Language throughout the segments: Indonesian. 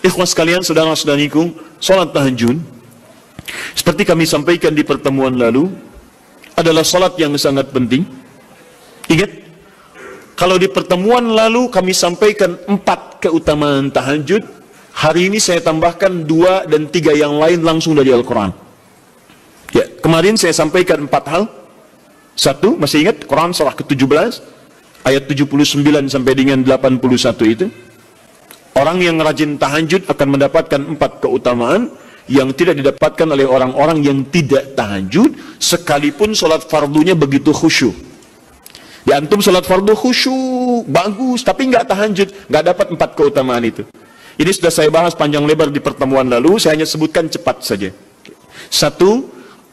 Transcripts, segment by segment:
Ikhwas sekalian, saudara-saudariku, salat tahajud seperti kami sampaikan di pertemuan lalu adalah salat yang sangat penting. Ingat, kalau di pertemuan lalu kami sampaikan 4 keutamaan tahajud, hari ini saya tambahkan 2 dan 3 yang lain langsung dari Al-Quran. Ya, kemarin saya sampaikan 4 hal. 1, masih ingat Quran surah ke-17 ayat 79 sampai dengan 81 itu. Orang yang rajin tahajud akan mendapatkan 4 keutamaan yang tidak didapatkan oleh orang-orang yang tidak tahajud, sekalipun sholat fardunya begitu khusyuk. Di antum sholat fardu khusyuk, bagus, tapi nggak tahajud, nggak dapat 4 keutamaan itu. Ini sudah saya bahas panjang lebar di pertemuan lalu, saya hanya sebutkan cepat saja. 1,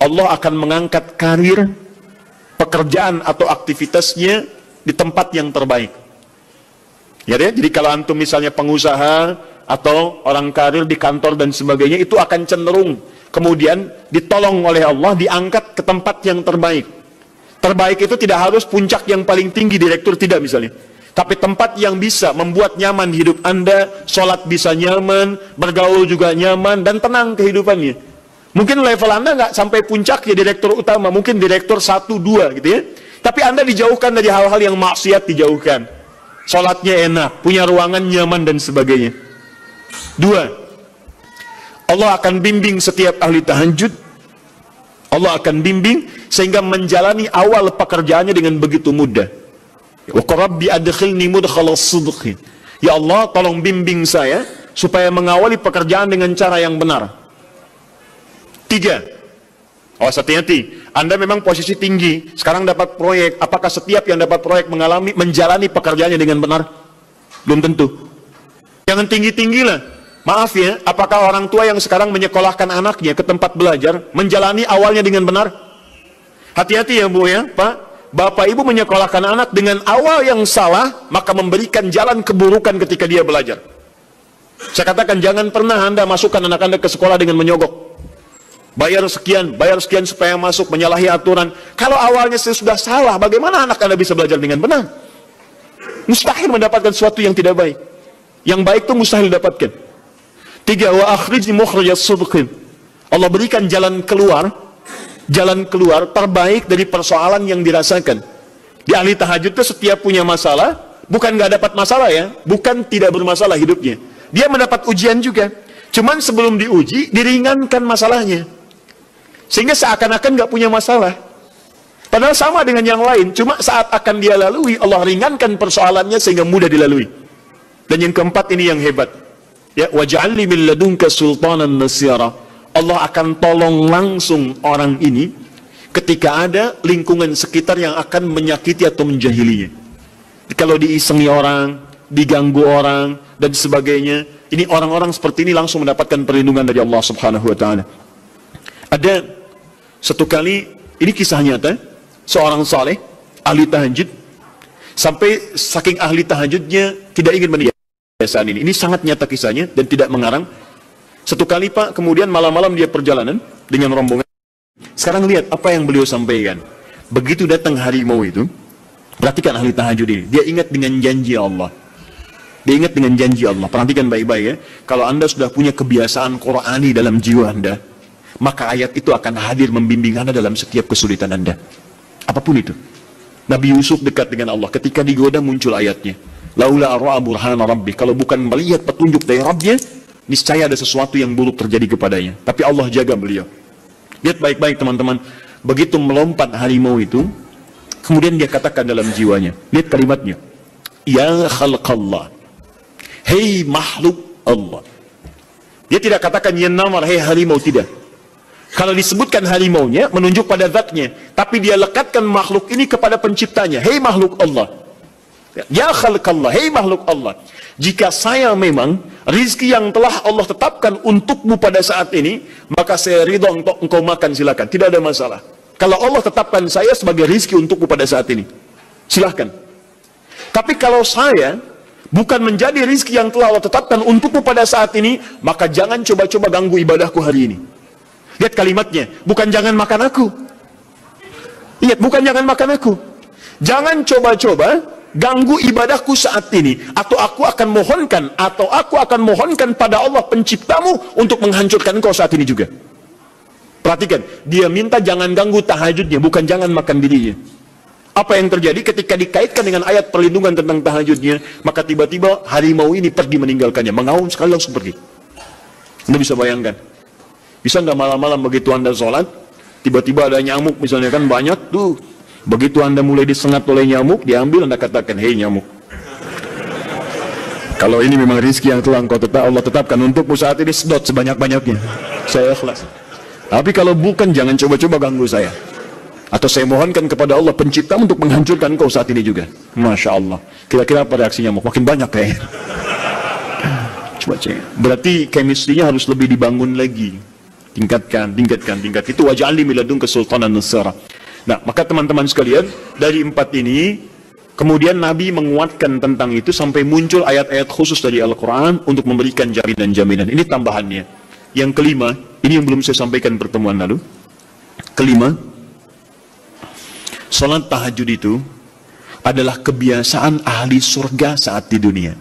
Allah akan mengangkat karir, pekerjaan atau aktivitasnya di tempat yang terbaik. Ya, jadi kalau antum misalnya pengusaha atau orang karir di kantor dan sebagainya, itu akan cenderung kemudian ditolong oleh Allah, diangkat ke tempat yang terbaik. Terbaik itu tidak harus puncak yang paling tinggi, direktur tidak misalnya, tapi tempat yang bisa membuat nyaman hidup Anda, sholat bisa nyaman, bergaul juga nyaman, dan tenang kehidupannya. Mungkin level Anda nggak sampai puncak ya direktur utama, mungkin direktur 1, 2 gitu ya, tapi Anda dijauhkan dari hal-hal yang maksiat, dijauhkan. Sholatnya enak, punya ruangan nyaman dan sebagainya. 2, Allah akan bimbing setiap ahli tahajud. Allah akan bimbing sehingga menjalani awal pekerjaannya dengan begitu mudah. Wa rabbi adkhilni mudkhalas sidqin. Ya Allah, tolong bimbing saya supaya mengawali pekerjaan dengan cara yang benar. 3, hati-hati, Anda memang posisi tinggi, sekarang dapat proyek, apakah setiap yang dapat proyek menjalani pekerjaannya dengan benar? Belum tentu. Jangan tinggi-tinggi lah. Maaf ya, apakah orang tua yang sekarang menyekolahkan anaknya ke tempat belajar menjalani awalnya dengan benar? Hati-hati ya Bu ya, Pak. Bapak Ibu menyekolahkan anak dengan awal yang salah, maka memberikan jalan keburukan ketika dia belajar. Saya katakan, jangan pernah Anda masukkan anak Anda ke sekolah dengan menyogok. Bayar sekian supaya masuk, menyalahi aturan. Kalau awalnya sudah salah, bagaimana anak Anda bisa belajar dengan benar? Mustahil mendapatkan sesuatu yang tidak baik. Yang baik itu mustahil didapatkan. 3, wa akhrijni mukhrajas sidqin. Allah berikan jalan keluar terbaik dari persoalan yang dirasakan. Di ahli tahajud itu setiap punya masalah, bukan nggak dapat masalah ya, bukan tidak bermasalah hidupnya. Dia mendapat ujian juga. Cuman sebelum diuji, diringankan masalahnya. Sehingga seakan-akan nggak punya masalah. Padahal sama dengan yang lain, cuma saat akan dia lalui, Allah ringankan persoalannya sehingga mudah dilalui. Dan yang keempat ini yang hebat. Ya, waj'alni min ladunka sultanan nasira. Allah akan tolong langsung orang ini ketika ada lingkungan sekitar yang akan menyakiti atau menjahilinya. Kalau diisengi orang, diganggu orang, dan sebagainya, ini orang-orang seperti ini langsung mendapatkan perlindungan dari Allah Subhanahu wa Ta'ala. Ada satu kali, ini kisah nyata, seorang saleh, ahli tahajud, sampai saking ahli tahajudnya tidak ingin meninggal kebiasaan ini. Ini sangat nyata kisahnya dan tidak mengarang. Satu kali Pak, kemudian malam-malam dia perjalanan dengan rombongan. Sekarang lihat apa yang beliau sampaikan. Begitu datang harimau itu, perhatikan ahli tahajud ini, dia ingat dengan janji Allah. Dia ingat dengan janji Allah. Perhatikan baik-baik ya. Kalau Anda sudah punya kebiasaan Qur'ani dalam jiwa Anda, maka ayat itu akan hadir membimbing Anda dalam setiap kesulitan Anda. Apapun itu. Nabi Yusuf dekat dengan Allah. Ketika digoda muncul ayatnya. Laula arra'a burhana rabbi. Kalau bukan melihat petunjuk dari Rabbnya, niscaya ada sesuatu yang buruk terjadi kepadanya. Tapi Allah jaga beliau. Lihat baik-baik teman-teman. Begitu melompat harimau itu, kemudian dia katakan dalam jiwanya. Lihat kalimatnya. Ya khalqallah. Hei makhluk Allah. Dia tidak katakan ya namar, hei harimau, tidak. Kalau disebutkan harimaunya menunjuk pada zatnya, tapi dia lekatkan makhluk ini kepada penciptanya. Hei makhluk Allah. Ya khalqallah, hei makhluk Allah. Jika saya memang rizki yang telah Allah tetapkan untukmu pada saat ini, maka saya ridho untuk engkau makan, silakan, tidak ada masalah. Kalau Allah tetapkan saya sebagai rizki untukmu pada saat ini, silahkan. Tapi kalau saya bukan menjadi rizki yang telah Allah tetapkan untukmu pada saat ini, maka jangan coba-coba ganggu ibadahku hari ini. Lihat kalimatnya, bukan jangan makan aku. Lihat, bukan jangan makan aku. Jangan coba-coba ganggu ibadahku saat ini, atau aku akan mohonkan pada Allah penciptamu untuk menghancurkan engkau saat ini juga. Perhatikan, dia minta jangan ganggu tahajudnya, bukan jangan makan dirinya. Apa yang terjadi ketika dikaitkan dengan ayat perlindungan tentang tahajudnya, maka tiba-tiba harimau ini pergi meninggalkannya, mengaum sekali langsung pergi. Anda bisa bayangkan, bisa nggak malam-malam begitu Anda sholat, tiba-tiba ada nyamuk misalnya, kan banyak tuh, begitu Anda mulai disengat oleh nyamuk, diambil, Anda katakan, hei nyamuk, kalau ini memang rizki yang telah Allah tetapkan untukmu saat ini, sedot sebanyak-banyaknya, saya ikhlas. Tapi kalau bukan, jangan coba-coba ganggu saya. Atau saya mohonkan kepada Allah pencipta untuk menghancurkan kau saat ini juga. Masya Allah. Kira-kira apa reaksi nyamuk? Makin banyak kayaknya. Coba cek. Berarti chemistry-nya harus lebih dibangun lagi. Tingkatkan. Itu waj'alni min ladunka sultanan nasira. Nah, maka teman-teman sekalian, dari 4 ini, kemudian Nabi menguatkan tentang itu sampai muncul ayat-ayat khusus dari Al-Quran untuk memberikan jaminan-jaminan. Ini tambahannya. Yang kelima, ini yang belum saya sampaikan pertemuan lalu. Kelima, salat tahajud itu adalah kebiasaan ahli surga saat di dunia.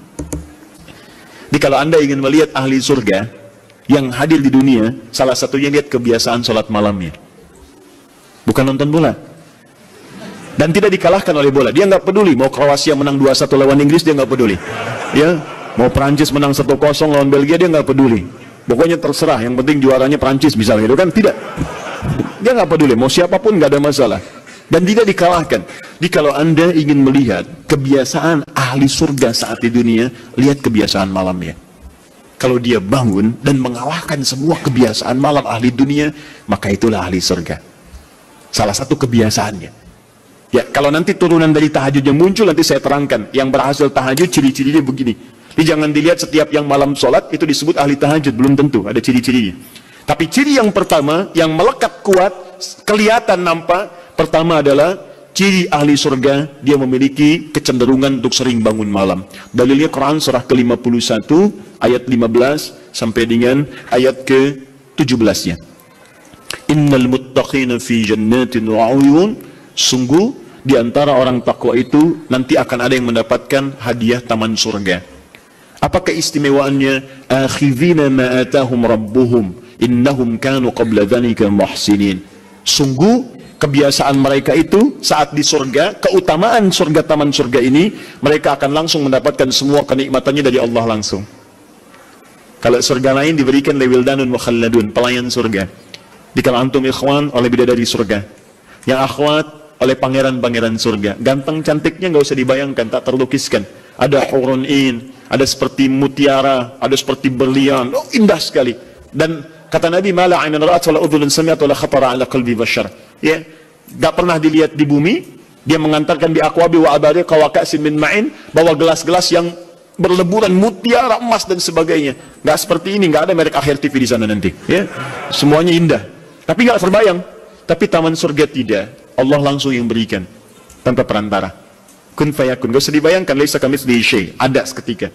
Jadi kalau Anda ingin melihat ahli surga yang hadir di dunia, salah satunya lihat kebiasaan salat malamnya. Bukan nonton bola. Dan tidak dikalahkan oleh bola. Dia nggak peduli mau Kroasia menang 2-1 lawan Inggris, dia nggak peduli. Ya, mau Prancis menang 1-0 lawan Belgia, dia nggak peduli. Pokoknya terserah, yang penting juaranya Prancis misalnya, gitu kan? Tidak. Dia nggak peduli, mau siapapun nggak ada masalah. Dan tidak dikalahkan. Jadi kalau Anda ingin melihat kebiasaan ahli surga saat di dunia, lihat kebiasaan malamnya. Kalau dia bangun dan mengalahkan semua kebiasaan malam ahli dunia, maka itulah ahli surga. Salah satu kebiasaannya. Ya, kalau nanti turunan dari tahajud yang muncul, nanti saya terangkan. Yang berhasil tahajud, ciri-cirinya begini. Jadi jangan dilihat setiap yang malam sholat itu disebut ahli tahajud, belum tentu, ada ciri-cirinya. Tapi ciri yang pertama, yang melekat kuat, kelihatan nampak, pertama adalah ciri ahli surga, dia memiliki kecenderungan untuk sering bangun malam. Dalilnya Quran surah ke-51, ayat 15 sampai dengan ayat ke-17-nya. Innal muttaqina fi jannatin wa 'uyun, sungguh di antara orang takwa itu nanti akan ada yang mendapatkan hadiah taman surga. Apa keistimewaannya? Akhidhina ma atahum rabbuhum innahum kanu qabla dhalika muhsinin. Sungguh kebiasaan mereka itu saat di surga, keutamaan surga, taman surga ini, mereka akan langsung mendapatkan semua kenikmatannya dari Allah langsung. Kalau surga lain diberikan lewildanun mukhalladun, pelayan surga. Di kalau antum ikhwan oleh bidadari surga, yang akhwat oleh pangeran-pangeran surga. Ganteng cantiknya nggak usah dibayangkan, tak terlukiskan. Ada hurun in, ada seperti mutiara, ada seperti berlian, oh, indah sekali. Dan kata Nabi, mala ainan ra'at wala udhulun sami'at wala khatara ala qalbi bashar. Ya, gak pernah dilihat di bumi. Dia mengantarkan bi aqwabi wa abariqa wa ka'sin min ma'in, bawa gelas-gelas yang berleburan mutiara, emas dan sebagainya. Gak seperti ini, gak ada merek Akhir TV di sana nanti. Ya, semuanya indah. Tapi gak terbayang. Tapi taman surga tidak. Allah langsung yang berikan tanpa perantara. Kun fayakun, gak usah dibayangkan, laisa kamitslihi syai', ada seketika.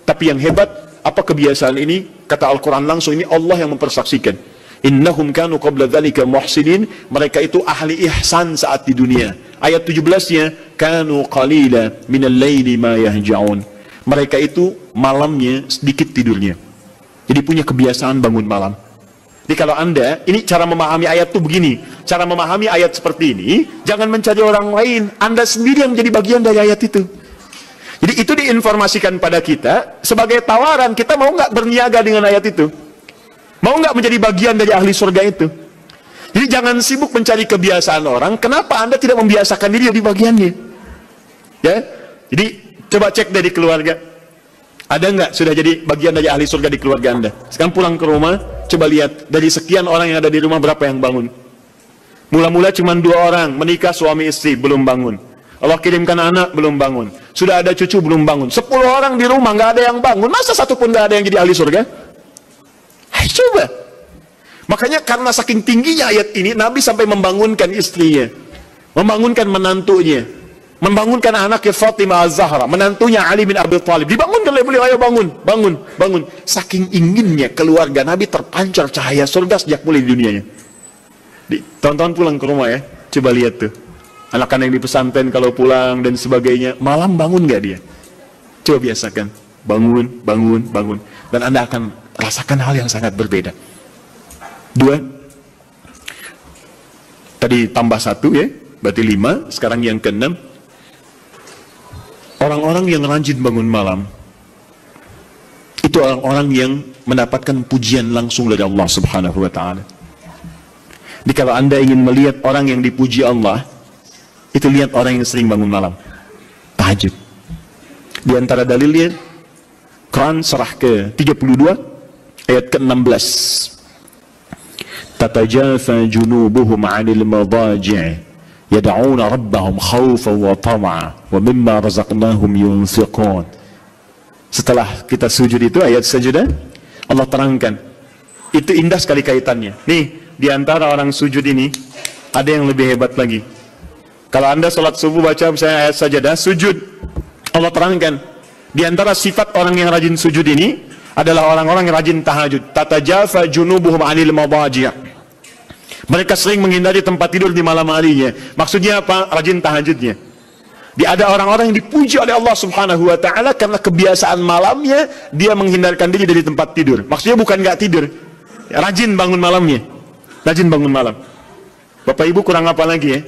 Tapi yang hebat, apa kebiasaan ini? Kata Al-Quran langsung, ini Allah yang mempersaksikan. Innahum kanu qabla dzalika muhsinin, mereka itu ahli ihsan saat di dunia. Ayat 17-nya, kanu qalila minal laili ma yahja'un. Mereka itu malamnya sedikit tidurnya. Jadi punya kebiasaan bangun malam. Jadi kalau Anda, ini cara memahami ayat itu begini. Cara memahami ayat seperti ini, jangan mencari orang lain. Anda sendiri yang menjadi bagian dari ayat itu. Jadi itu diinformasikan pada kita sebagai tawaran. Kita mau nggak berniaga dengan ayat itu? Mau nggak menjadi bagian dari ahli surga itu? Jadi jangan sibuk mencari kebiasaan orang. Kenapa Anda tidak membiasakan diri di bagiannya? Ya, jadi coba cek dari keluarga. Ada nggak sudah jadi bagian dari ahli surga di keluarga Anda? Sekarang pulang ke rumah, coba lihat dari sekian orang yang ada di rumah berapa yang bangun? Mula-mula cuma 2 orang, menikah suami istri belum bangun. Allah kirimkan anak belum bangun. Sudah ada cucu belum bangun. 10 orang di rumah nggak ada yang bangun. Masa satu pun nggak ada yang jadi ahli surga? Hai, coba. Makanya karena saking tingginya ayat ini, Nabi sampai membangunkan istrinya, membangunkan menantunya, membangunkan anaknya Fatimah Az-Zahra, menantunya Ali bin Abi Thalib. Dibangunkan oleh beliau, ayo bangun, bangun, bangun. Saking inginnya keluarga Nabi terpancar cahaya surga sejak mulai di dunianya. Tahun-tahun pulang ke rumah ya, coba lihat tuh. Anak-anak yang di pesantren kalau pulang dan sebagainya, malam bangun nggak dia? Coba biasakan, bangun, bangun, bangun. Dan Anda akan rasakan hal yang sangat berbeda. 2, tadi tambah 1 ya, berarti 5, sekarang yang ke-6. Orang-orang yang rajin bangun malam, itu orang-orang yang mendapatkan pujian langsung dari Allah Subhanahu wa Ta'ala. Jadi kalau Anda ingin melihat orang yang dipuji Allah, itu lihat orang yang sering bangun malam, tahajud. Di antara dalilnya, Quran surah ke-32 ayat ke-16. Tatajafa junubuhum 'anil madaji' yad'una rabbahum khawfan wa tam'a wa mimma razaqnahum yunfiqun. Setelah kita sujud itu, ayat sajadah, Allah terangkan. Itu indah sekali kaitannya. Nih, di antara orang sujud ini, ada yang lebih hebat lagi. Kalau Anda sholat subuh baca misalnya ayat sajadah, sujud, Allah terangkan. Di antara sifat orang yang rajin sujud ini, adalah orang-orang yang rajin tahajud. Tatajafa junubuhum 'anil madaji'. Mereka sering menghindari tempat tidur di malam harinya. Maksudnya apa? Rajin tahajudnya. Ada orang-orang yang dipuji oleh Allah Subhanahu wa Ta'ala karena kebiasaan malamnya dia menghindarkan diri dari tempat tidur. Maksudnya bukan nggak tidur, rajin bangun malamnya, rajin bangun malam. Bapak Ibu kurang apa lagi ya?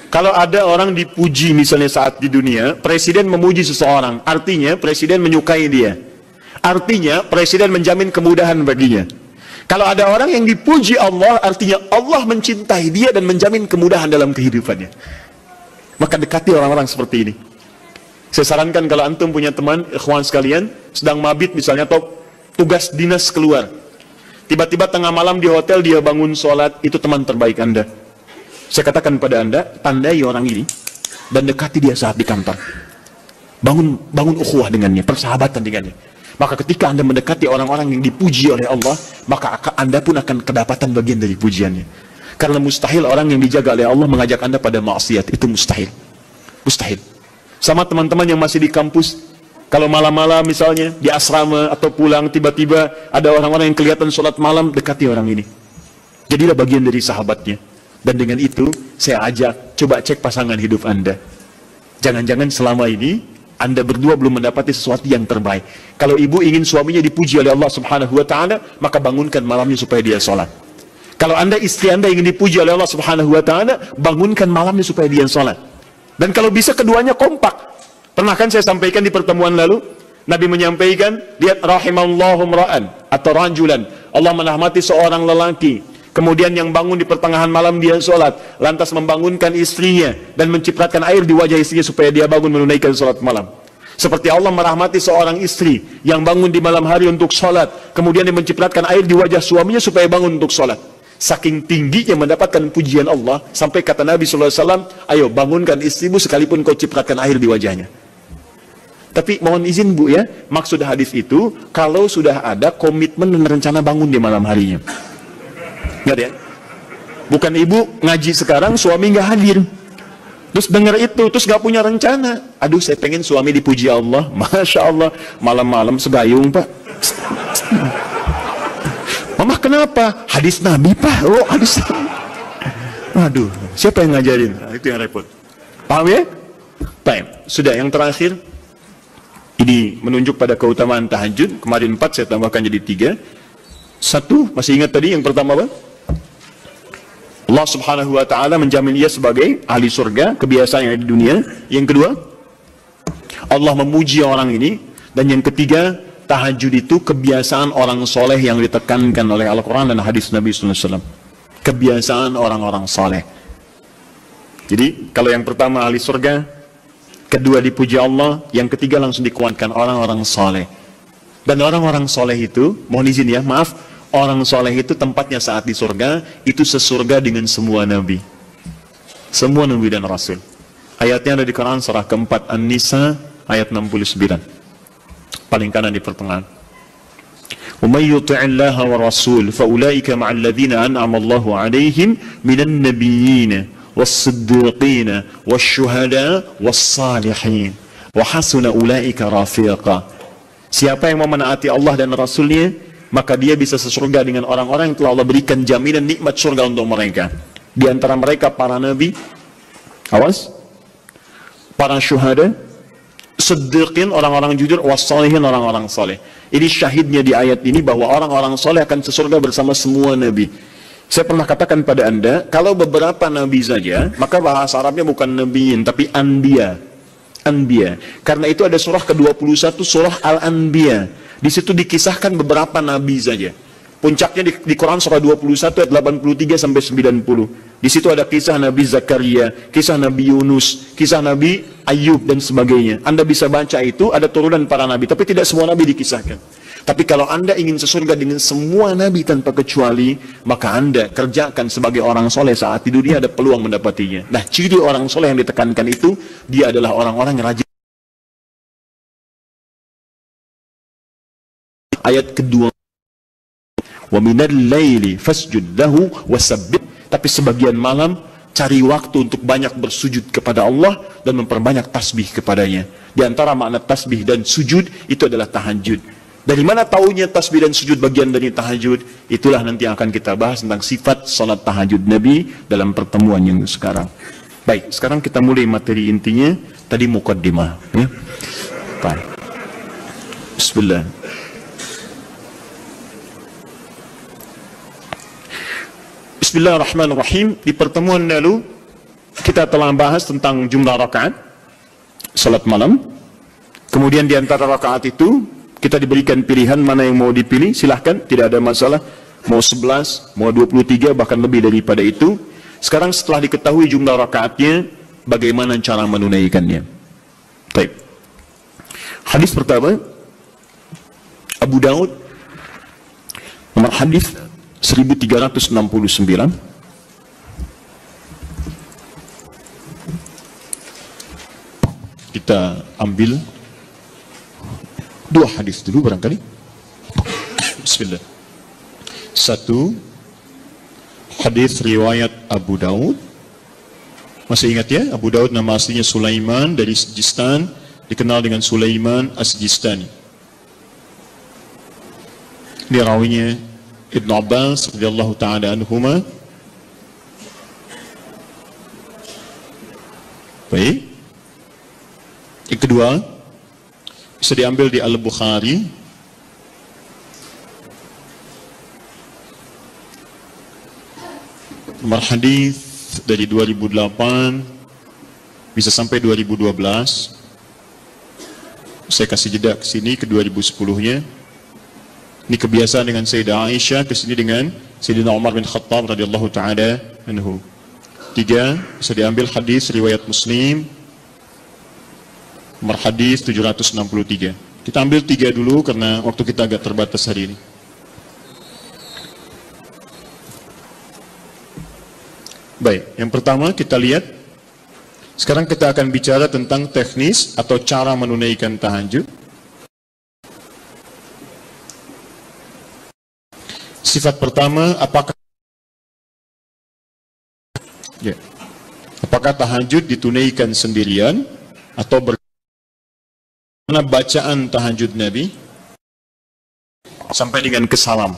Kalau ada orang dipuji misalnya saat di dunia, presiden memuji seseorang, artinya presiden menyukai dia. Artinya presiden menjamin kemudahan baginya. Kalau ada orang yang dipuji Allah, artinya Allah mencintai dia dan menjamin kemudahan dalam kehidupannya. Maka dekati orang-orang seperti ini. Saya sarankan kalau antum punya teman, ikhwan sekalian, sedang mabit misalnya, atau tugas dinas keluar. Tiba-tiba tengah malam di hotel dia bangun sholat, itu teman terbaik Anda. Saya katakan pada Anda, tandai orang ini dan dekati dia saat di kantor. Bangun ukhuwah dengannya, persahabatan dengannya. Maka ketika Anda mendekati orang-orang yang dipuji oleh Allah, maka Anda pun akan kedapatan bagian dari pujiannya. Karena mustahil orang yang dijaga oleh Allah mengajak Anda pada maksiat, itu mustahil. Mustahil. Sama teman-teman yang masih di kampus, kalau malam-malam misalnya di asrama atau pulang, tiba-tiba ada orang-orang yang kelihatan sholat malam, dekati orang ini. Jadilah bagian dari sahabatnya. Dan dengan itu, saya ajak, coba cek pasangan hidup Anda. Jangan-jangan selama ini, Anda berdua belum mendapati sesuatu yang terbaik. Kalau ibu ingin suaminya dipuji oleh Allah Subhanahu wa Ta'ala, maka bangunkan malamnya supaya dia sholat. Kalau istri Anda ingin dipuji oleh Allah Subhanahu wa Ta'ala, bangunkan malamnya supaya dia sholat. Dan kalau bisa keduanya kompak. Pernah kan saya sampaikan di pertemuan lalu, Nabi menyampaikan, lihat rahimallahu mra'an atau rajulan, Allah merahmati seorang lelaki, kemudian yang bangun di pertengahan malam dia sholat, lantas membangunkan istrinya dan mencipratan air di wajah istrinya supaya dia bangun menunaikan sholat malam. Seperti Allah merahmati seorang istri yang bangun di malam hari untuk sholat, kemudian dia mencipratan air di wajah suaminya supaya bangun untuk sholat. Saking tingginya mendapatkan pujian Allah, sampai kata Nabi SAW, ayo bangunkan istrimu sekalipun kau cipratkan air di wajahnya. Tapi mohon izin Bu ya, maksud hadis itu, kalau sudah ada komitmen dan rencana bangun di malam harinya. Nggak ya? Bukan ibu ngaji sekarang, suami nggak hadir. Terus dengar itu, terus nggak punya rencana. Aduh, saya pengen suami dipuji Allah. Masya Allah, malam-malam segayung Pak. Mama kenapa? Hadis Nabi Pak. Oh, hadis Nabi. Aduh, siapa yang ngajarin? Nah, itu yang repot. Paham ya? Baik, sudah yang terakhir. Ini menunjuk pada keutamaan tahajud. Kemarin 4, saya tambahkan jadi 3. 1, masih ingat tadi yang pertama apa? Allah Subhanahu wa Ta'ala menjamin dia sebagai ahli surga, kebiasaan yang ada di dunia. Yang kedua, Allah memuji orang ini. Dan yang ketiga, tahajud itu kebiasaan orang soleh yang ditekankan oleh Al-Quran dan hadis Nabi SAW. Kebiasaan orang-orang soleh. Jadi kalau yang pertama ahli surga, kedua dipuji Allah, yang ketiga langsung dikuatkan orang-orang soleh. Dan orang-orang soleh itu, mohon izin ya, maaf, orang soleh itu tempatnya saat di surga, itu sesurga dengan semua nabi. Semua nabi dan rasul. Ayatnya ada di Quran surah keempat An-Nisa ayat 69. Paling kanan di pertengahan. وَمَنْ يُطِعِ اللَّهَ وَرَسُولَهُ فَأُولَئِكَ مَعَ الَّذِينَ أَنْعَمَ اللَّهُ عَلَيْهِمْ مِنَ النَّبِيِّينَ وَالصِّدِّيقِينَ وَالشُّهَدَاءِ وَالصَّالِحِينَ وَحَسُنَ أُولَئِكَ رَفِيقًا. Siapa yang memenaati Allah dan Rasulnya, maka dia bisa sesurga dengan orang-orang yang telah Allah berikan jaminan nikmat surga untuk mereka. Di antara mereka para nabi, Awas. Para syuhada, siddiqin, orang-orang jujur, wassalihin, orang-orang soleh. Ini syahidnya di ayat ini bahwa orang-orang soleh akan sesurga bersama semua nabi. Saya pernah katakan pada Anda, kalau beberapa nabi saja, maka bahasa Arabnya bukan nabiin, tapi anbiya. Anbiya. Karena itu ada surah ke-21, surah Al-Anbiya. Di situ dikisahkan beberapa nabi saja. Puncaknya di Quran surah 21 ayat 83 sampai 90. Di situ ada kisah Nabi Zakaria, kisah Nabi Yunus, kisah Nabi Ayub dan sebagainya. Anda bisa baca itu, ada turunan para nabi, tapi tidak semua nabi dikisahkan. Tapi kalau Anda ingin sesurga dengan semua nabi tanpa kecuali, maka Anda kerjakan sebagai orang soleh saat di dunia, ada peluang mendapatinya. Nah, ciri orang soleh yang ditekankan itu, dia adalah orang-orang yang rajin. Ayat kedua, wa minal laili fasjud lahu wasabbih. Tapi sebagian malam cari waktu untuk banyak bersujud kepada Allah dan memperbanyak tasbih kepadanya. Di antara makna tasbih dan sujud itu adalah tahajud. Dari mana taunya tasbih dan sujud bagian dari tahajud? Itulah nanti yang akan kita bahas tentang sifat salat tahajud Nabi dalam pertemuan yang sekarang. Baik, sekarang kita mulai materi intinya. Tadi muqaddimah, ya. Baik. Bismillah. Bismillahirrahmanirrahim. Di pertemuan lalu kita telah bahas tentang jumlah rakaat salat malam. Kemudian di antara rakaat itu kita diberikan pilihan mana yang mau dipilih, silahkan, tidak ada masalah. Mau 11, mau 23, bahkan lebih daripada itu. Sekarang setelah diketahui jumlah rakaatnya, bagaimana cara menunaikannya. Baik. Hadis pertama, Abu Daud, nomor hadis 1369. Kita ambil dua hadis dulu barangkali. Bismillah. Satu, hadis riwayat Abu Daud. Masih ingat ya, Abu Daud nama aslinya Sulaiman dari Sijistan, dikenal dengan Sulaiman As-Sijistani. Ini rawinya Ibnu Abbas radhiyallahu ta'ala anhuma. Baik. Yang kedua, bisa diambil di Al-Bukhari. Nomor hadis dari 2008 bisa sampai 2012. Saya kasih jeda ke sini ke 2010-nya. Ini kebiasaan dengan Sayyidah Aisyah, ke sini dengan Sayyidina Umar bin Khattab radhiyallahu ta'ala anhu. Tiga, bisa diambil hadis riwayat Muslim. Nomor hadis 763. Kita ambil tiga dulu karena waktu kita agak terbatas hari ini. Baik, yang pertama kita lihat. Sekarang kita akan bicara tentang teknis atau cara menunaikan tahajud. Sifat pertama, apakah tahajud ditunaikan sendirian atau bagaimana bacaan tahajud Nabi sampai dengan ke salam.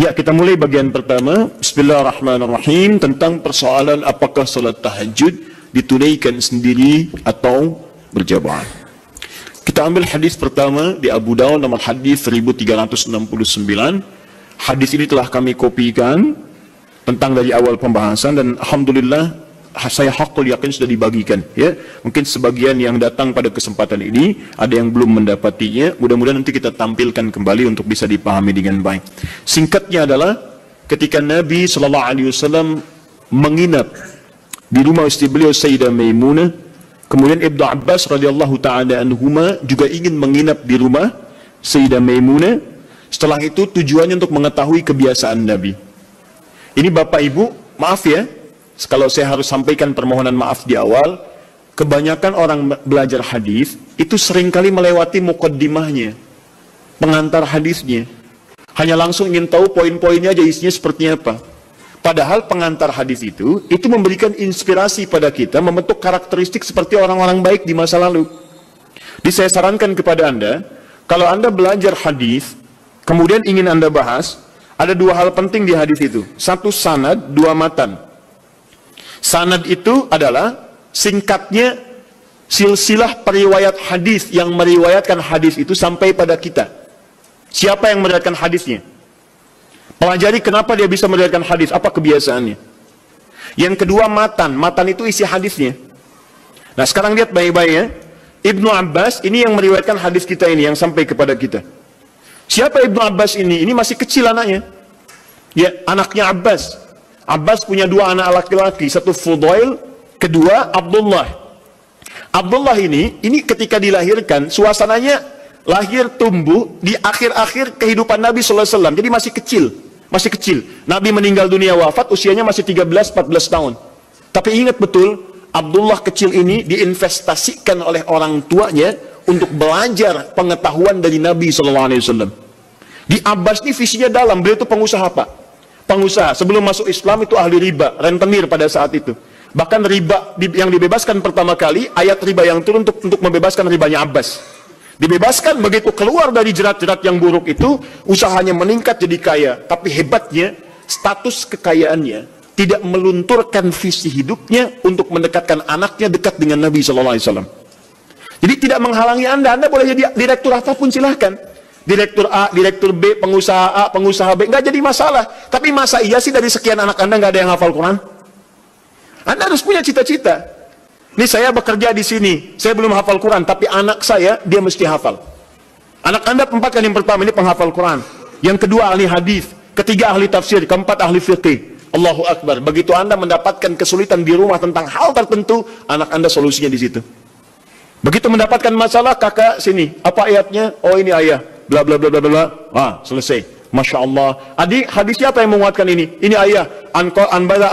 Ya, kita mulai bagian pertama. Bismillahirrahmanirrahim, tentang persoalan apakah salat tahajud ditunaikan sendiri atau berjamaah. Kita ambil hadis pertama di Abu Daud nomor hadis 1369. Hadis ini telah kami kopikan tentang dari awal pembahasan dan alhamdulillah saya hakul yakin sudah dibagikan, ya. Mungkin sebagian yang datang pada kesempatan ini ada yang belum mendapatinya. Mudah-mudahan nanti kita tampilkan kembali untuk bisa dipahami dengan baik. Singkatnya adalah ketika Nabi SAW menginap di rumah istri beliau Sayyidah Maimunah, kemudian Ibnu Abbas radhiyallahu ta'ala anhuma juga ingin menginap di rumah Sayyidah Maimunah. Setelah itu tujuannya untuk mengetahui kebiasaan Nabi. Ini Bapak Ibu, maaf ya, kalau saya harus sampaikan permohonan maaf di awal, kebanyakan orang belajar hadis itu seringkali melewati muqaddimahnya, pengantar hadisnya. Hanya langsung ingin tahu poin-poinnya aja isinya seperti apa. Padahal pengantar hadis itu memberikan inspirasi pada kita membentuk karakteristik seperti orang-orang baik di masa lalu. Jadi saya sarankan kepada Anda, kalau Anda belajar hadis, kemudian ingin Anda bahas, ada dua hal penting di hadis itu. Satu sanad, dua matan. Sanad itu adalah singkatnya silsilah periwayat hadis yang meriwayatkan hadis itu sampai pada kita. Siapa yang meriwayatkan hadisnya? Pelajari kenapa dia bisa meriwayatkan hadis, apa kebiasaannya. Yang kedua matan. Matan itu isi hadisnya. Nah sekarang lihat baik-baik ya. Ibnu Abbas ini yang meriwayatkan hadis kita ini, yang sampai kepada kita. Siapa Ibnu Abbas ini? Ini masih kecil anaknya. Ya, anaknya Abbas. Abbas punya dua anak laki-laki, satu Fudail, kedua Abdullah. Abdullah ini ketika dilahirkan, suasananya lahir tumbuh di akhir-akhir kehidupan Nabi SAW. Jadi masih kecil. Nabi meninggal dunia wafat, usianya masih 13-14 tahun. Tapi ingat betul, Abdullah kecil ini diinvestasikan oleh orang tuanya untuk belajar pengetahuan dari Nabi SAW. Di Abbas ini visinya dalam, beliau itu pengusaha Pak. Pengusaha, sebelum masuk Islam itu ahli riba, rentenir pada saat itu. Bahkan riba yang dibebaskan pertama kali, ayat riba yang turun untuk membebaskan ribanya Abbas. Dibebaskan, begitu keluar dari jerat-jerat yang buruk itu, usahanya meningkat jadi kaya. Tapi hebatnya, status kekayaannya tidak melunturkan visi hidupnya untuk mendekatkan anaknya dekat dengan Nabi SAW. Jadi tidak menghalangi Anda boleh jadi direktur apapun silahkan. Direktur A, direktur B, pengusaha A, pengusaha B, nggak jadi masalah. Tapi masa iya sih dari sekian anak Anda nggak ada yang hafal Quran? Anda harus punya cita-cita. Ini saya bekerja di sini, saya belum hafal Quran, tapi anak saya, dia mesti hafal. Anak Anda yang pertama ini penghafal Quran. Yang kedua ahli hadis, ketiga ahli tafsir, keempat ahli fiqih. Allahu Akbar. Begitu Anda mendapatkan kesulitan di rumah tentang hal tertentu, anak Anda solusinya di situ. Begitu mendapatkan masalah, kakak sini, apa ayatnya? Oh ini ayat. Bla bla bla bla bla. Selesai. Masya Allah. Adik, hadis siapa yang menguatkan ini? Ini ayah. Anbada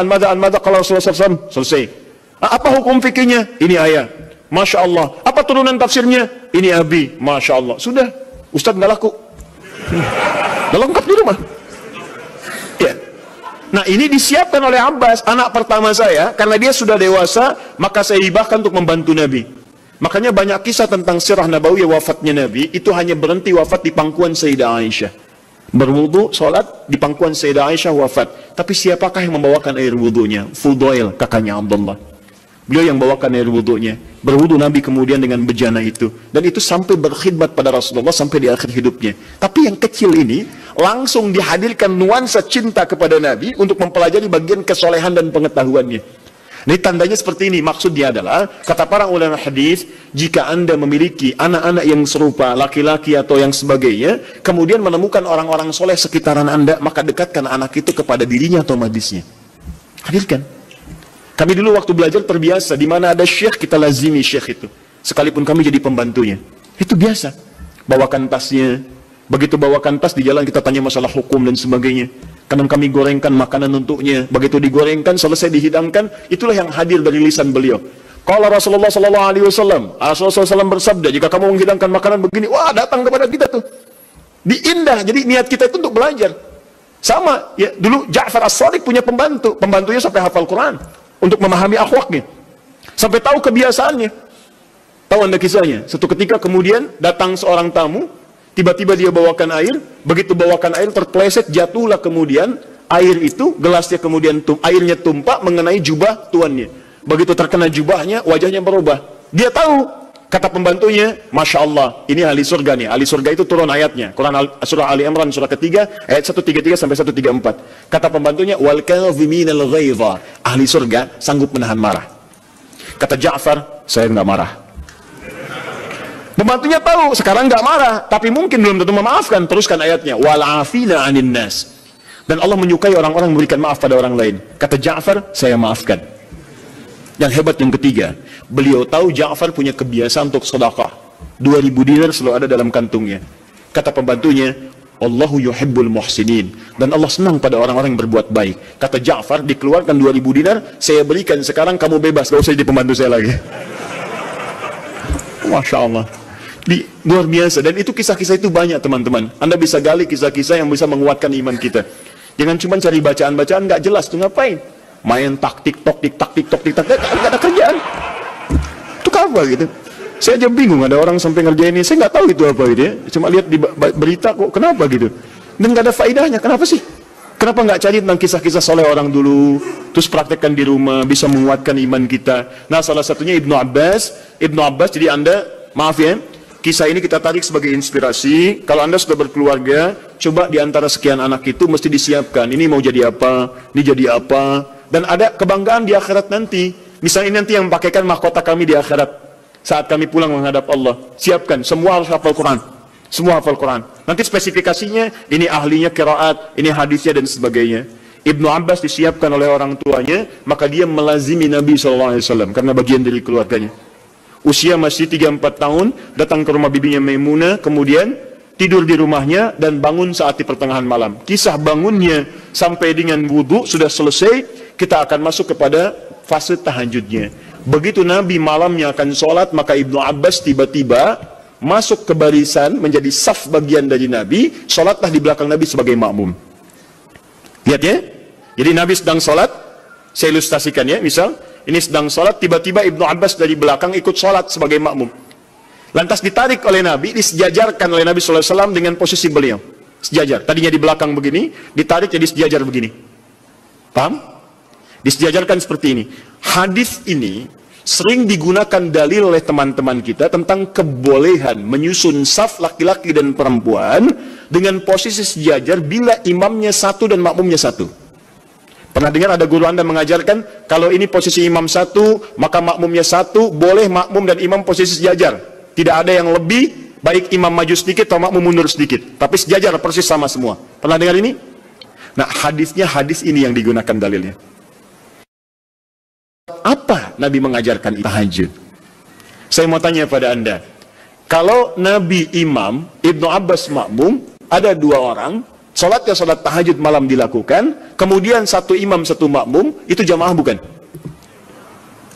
kalau Rasulullah. Selesai. Apa hukum fikihnya? Ini ayah. Masya Allah. Apa turunan tafsirnya? Ini abi. Masya Allah. Sudah. Ustadz nggak laku. Nggak lengkap di rumah. Ya. Nah ini disiapkan oleh Abbas, anak pertama saya. Karena dia sudah dewasa, maka saya hibahkan untuk membantu Nabi. Makanya banyak kisah tentang sirah Nabawiyah wafatnya Nabi, itu hanya berhenti wafat di pangkuan Sayyidah Aisyah. Berwudu, sholat, di pangkuan Sayyidah Aisyah wafat. Tapi siapakah yang membawakan air wudunya? Fudail, kakaknya Abdullah. Beliau yang bawakan air wudunya. Berwudu Nabi kemudian dengan bejana itu. Dan itu sampai berkhidmat pada Rasulullah sampai di akhir hidupnya. Tapi yang kecil ini, langsung dihadirkan nuansa cinta kepada Nabi untuk mempelajari bagian kesolehan dan pengetahuannya. Ini tandanya seperti ini. Maksudnya adalah, kata para ulama hadis, jika Anda memiliki anak-anak yang serupa, laki-laki atau yang sebagainya, kemudian menemukan orang-orang soleh sekitaran Anda, maka dekatkan anak itu kepada dirinya atau majlisnya. Hadirkan. Kami dulu waktu belajar terbiasa, di mana ada syekh, kita lazimi syekh itu. Sekalipun kami jadi pembantunya. Itu biasa. Bawakan tasnya. Begitu bawakan tas, di jalan kita tanya masalah hukum dan sebagainya. Kadang kami gorengkan makanan untuknya. Begitu digorengkan, selesai dihidangkan, itulah yang hadir dari lisan beliau. Kalau Rasulullah SAW, Rasulullah SAW bersabda, jika kamu menghidangkan makanan begini, wah datang kepada kita tuh. Diindah, jadi niat kita itu untuk belajar. Sama, ya dulu Ja'far As-Shadiq punya pembantu. Pembantunya sampai hafal Quran. Untuk memahami akhlaknya. Sampai tahu kebiasaannya. Tahu Anda kisahnya? Satu ketika kemudian datang seorang tamu, tiba-tiba dia bawakan air, begitu bawakan air terpleset, jatuhlah kemudian air itu, gelasnya kemudian airnya tumpah mengenai jubah tuannya. Begitu terkena jubahnya, wajahnya berubah. Dia tahu, kata pembantunya, Masya Allah, ini ahli surga nih. Ahli surga itu turun ayatnya. Quran surah Ali Imran surah ketiga, ayat 133 sampai 134. Kata pembantunya, wal kadhiminal ghaidha. Ahli surga sanggup menahan marah. Kata Ja'far, saya nggak marah. Pembantunya tahu, sekarang nggak marah, tapi mungkin belum tentu memaafkan. Teruskan ayatnya, wal afina 'anin nas. Dan Allah menyukai orang-orang memberikan maaf pada orang lain. Kata Ja'far, saya maafkan. Yang hebat yang ketiga, beliau tahu Ja'far punya kebiasaan untuk sedekah. 2000 dinar selalu ada dalam kantungnya. Kata pembantunya, Allahu yuhibbul muhsinin. Dan Allah senang pada orang-orang yang berbuat baik. Kata Ja'far, dikeluarkan 2000 dinar, saya berikan, sekarang kamu bebas, gak usah jadi pembantu saya lagi. Masya Allah. Luar biasa. Dan itu kisah-kisah itu banyak teman-teman. Anda bisa gali kisah-kisah yang bisa menguatkan iman kita. Jangan cuma cari bacaan-bacaan nggak jelas tuh, ngapain? Main tik-tok, nggak ada kerjaan. Itu apa gitu? Saya aja bingung, ada orang sampai ngerjain ini, saya nggak tahu itu apa gitu ya. Cuma lihat di berita kok, kenapa gitu? Dan nggak ada faedahnya, kenapa sih? Kenapa nggak cari tentang kisah-kisah soleh orang dulu, terus praktekkan di rumah, bisa menguatkan iman kita. Nah, salah satunya Ibnu Abbas. Jadi Anda, maaf ya, kisah ini kita tarik sebagai inspirasi. Kalau Anda sudah berkeluarga, coba di antara sekian anak itu mesti disiapkan. Ini mau jadi apa, ini jadi apa. Dan ada kebanggaan di akhirat nanti. Misalnya ini nanti yang pakaikan mahkota kami di akhirat. Saat kami pulang menghadap Allah. Siapkan, semua harus hafal Quran. Semua hafal Quran. Nanti spesifikasinya, ini ahlinya qiraat, ini hadisnya dan sebagainya. Ibnu Abbas disiapkan oleh orang tuanya, maka dia melazimi Nabi SAW karena bagian dari keluarganya. Usia masih 3-4 tahun, datang ke rumah bibinya Maimunah, kemudian tidur di rumahnya dan bangun saat di pertengahan malam. Kisah bangunnya sampai dengan wudhu sudah selesai, kita akan masuk kepada fase tahajudnya. Begitu Nabi malamnya akan sholat, maka Ibnu Abbas tiba-tiba masuk ke barisan, menjadi saf bagian dari Nabi, sholatlah di belakang Nabi sebagai makmum. Lihat ya, jadi Nabi sedang sholat, saya ilustrasikan ya, misal, ini sedang sholat, tiba-tiba Ibnu Abbas dari belakang ikut sholat sebagai makmum. Lantas ditarik oleh Nabi, disejajarkan oleh Nabi SAW dengan posisi beliau. Sejajar, tadinya di belakang begini, ditarik jadi sejajar begini. Paham? Disejajarkan seperti ini. Hadis ini sering digunakan dalil oleh teman-teman kita tentang kebolehan menyusun saf laki-laki dan perempuan dengan posisi sejajar bila imamnya satu dan makmumnya satu. Pernah dengar ada guru Anda mengajarkan, kalau ini posisi imam satu, maka makmumnya satu, boleh makmum dan imam posisi sejajar. Tidak ada yang lebih, baik imam maju sedikit atau makmum mundur sedikit. Tapi sejajar persis sama semua. Pernah dengar ini? Nah, hadisnya hadis ini yang digunakan dalilnya. Apa Nabi mengajarkan tahajud? Saya mau tanya pada Anda, kalau Nabi imam, Ibnu Abbas makmum, ada dua orang, sholatnya sholat tahajud malam dilakukan, kemudian satu imam satu makmum, itu jamaah bukan?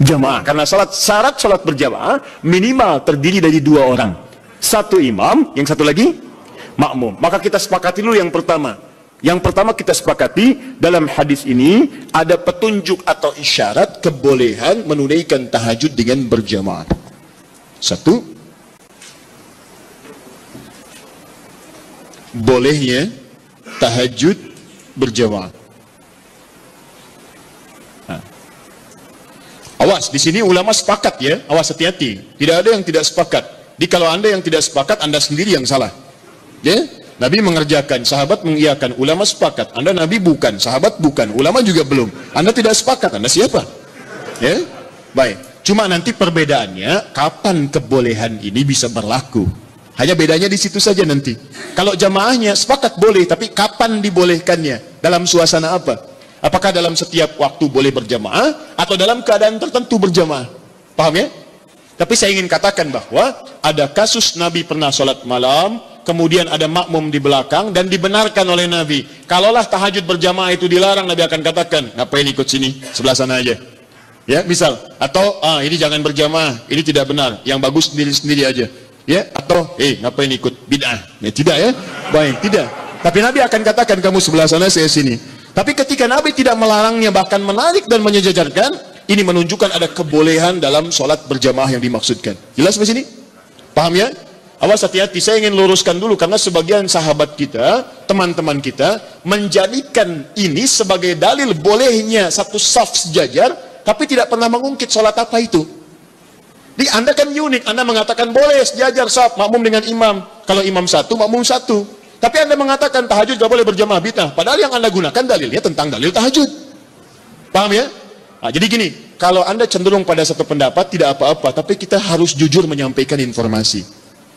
Jamaah, karena syarat sholat berjamaah minimal terdiri dari dua orang, satu imam, yang satu lagi makmum. Maka kita sepakati dulu yang pertama. Yang pertama kita sepakati, dalam hadis ini ada petunjuk atau isyarat kebolehan menunaikan tahajud dengan berjamaah. Satu, bolehnya tahajud berjamaah. Nah. Awas, di sini ulama sepakat ya, awas hati-hati. Tidak ada yang tidak sepakat. Jadi kalau Anda yang tidak sepakat, Anda sendiri yang salah. Ya? Nabi mengerjakan, sahabat mengiyakan, ulama sepakat. Anda Nabi bukan, sahabat bukan, ulama juga belum. Anda tidak sepakat, Anda siapa? Ya, baik. Cuma nanti perbedaannya, kapan kebolehan ini bisa berlaku? Hanya bedanya di situ saja nanti. Kalau jamaahnya sepakat boleh, tapi kapan dibolehkannya? Dalam suasana apa? Apakah dalam setiap waktu boleh berjamaah, atau dalam keadaan tertentu berjamaah? Paham ya? Tapi saya ingin katakan bahwa ada kasus Nabi pernah sholat malam, kemudian ada makmum di belakang dan dibenarkan oleh Nabi. Kalaulah tahajud berjamaah itu dilarang, Nabi akan katakan, ngapain ikut sini, sebelah sana aja. Ya, misal, atau ini jangan berjamaah, ini tidak benar, yang bagus sendiri-sendiri aja. Ya, atau ngapain ikut bid'ah? Ya, tidak ya. Baik, tidak. Tapi Nabi akan katakan, kamu sebelah sana, saya sini. Tapi ketika Nabi tidak melarangnya, bahkan menarik dan menyejajarkan, ini menunjukkan ada kebolehan dalam sholat berjamaah yang dimaksudkan. Jelas di sini? Paham ya? Awas hati-hati, saya ingin luruskan dulu karena sebagian sahabat kita, teman-teman kita menjadikan ini sebagai dalil bolehnya satu saf sejajar, tapi tidak pernah mengungkit sholat apa itu. Jadi Anda kan unik, Anda mengatakan boleh sejajar saf, makmum dengan imam. Kalau imam satu, makmum satu. Tapi Anda mengatakan tahajud gak boleh berjamaah, bid'ah. Padahal yang Anda gunakan dalilnya tentang dalil tahajud. Paham ya? Nah, jadi gini, kalau Anda cenderung pada satu pendapat tidak apa-apa, tapi kita harus jujur menyampaikan informasi.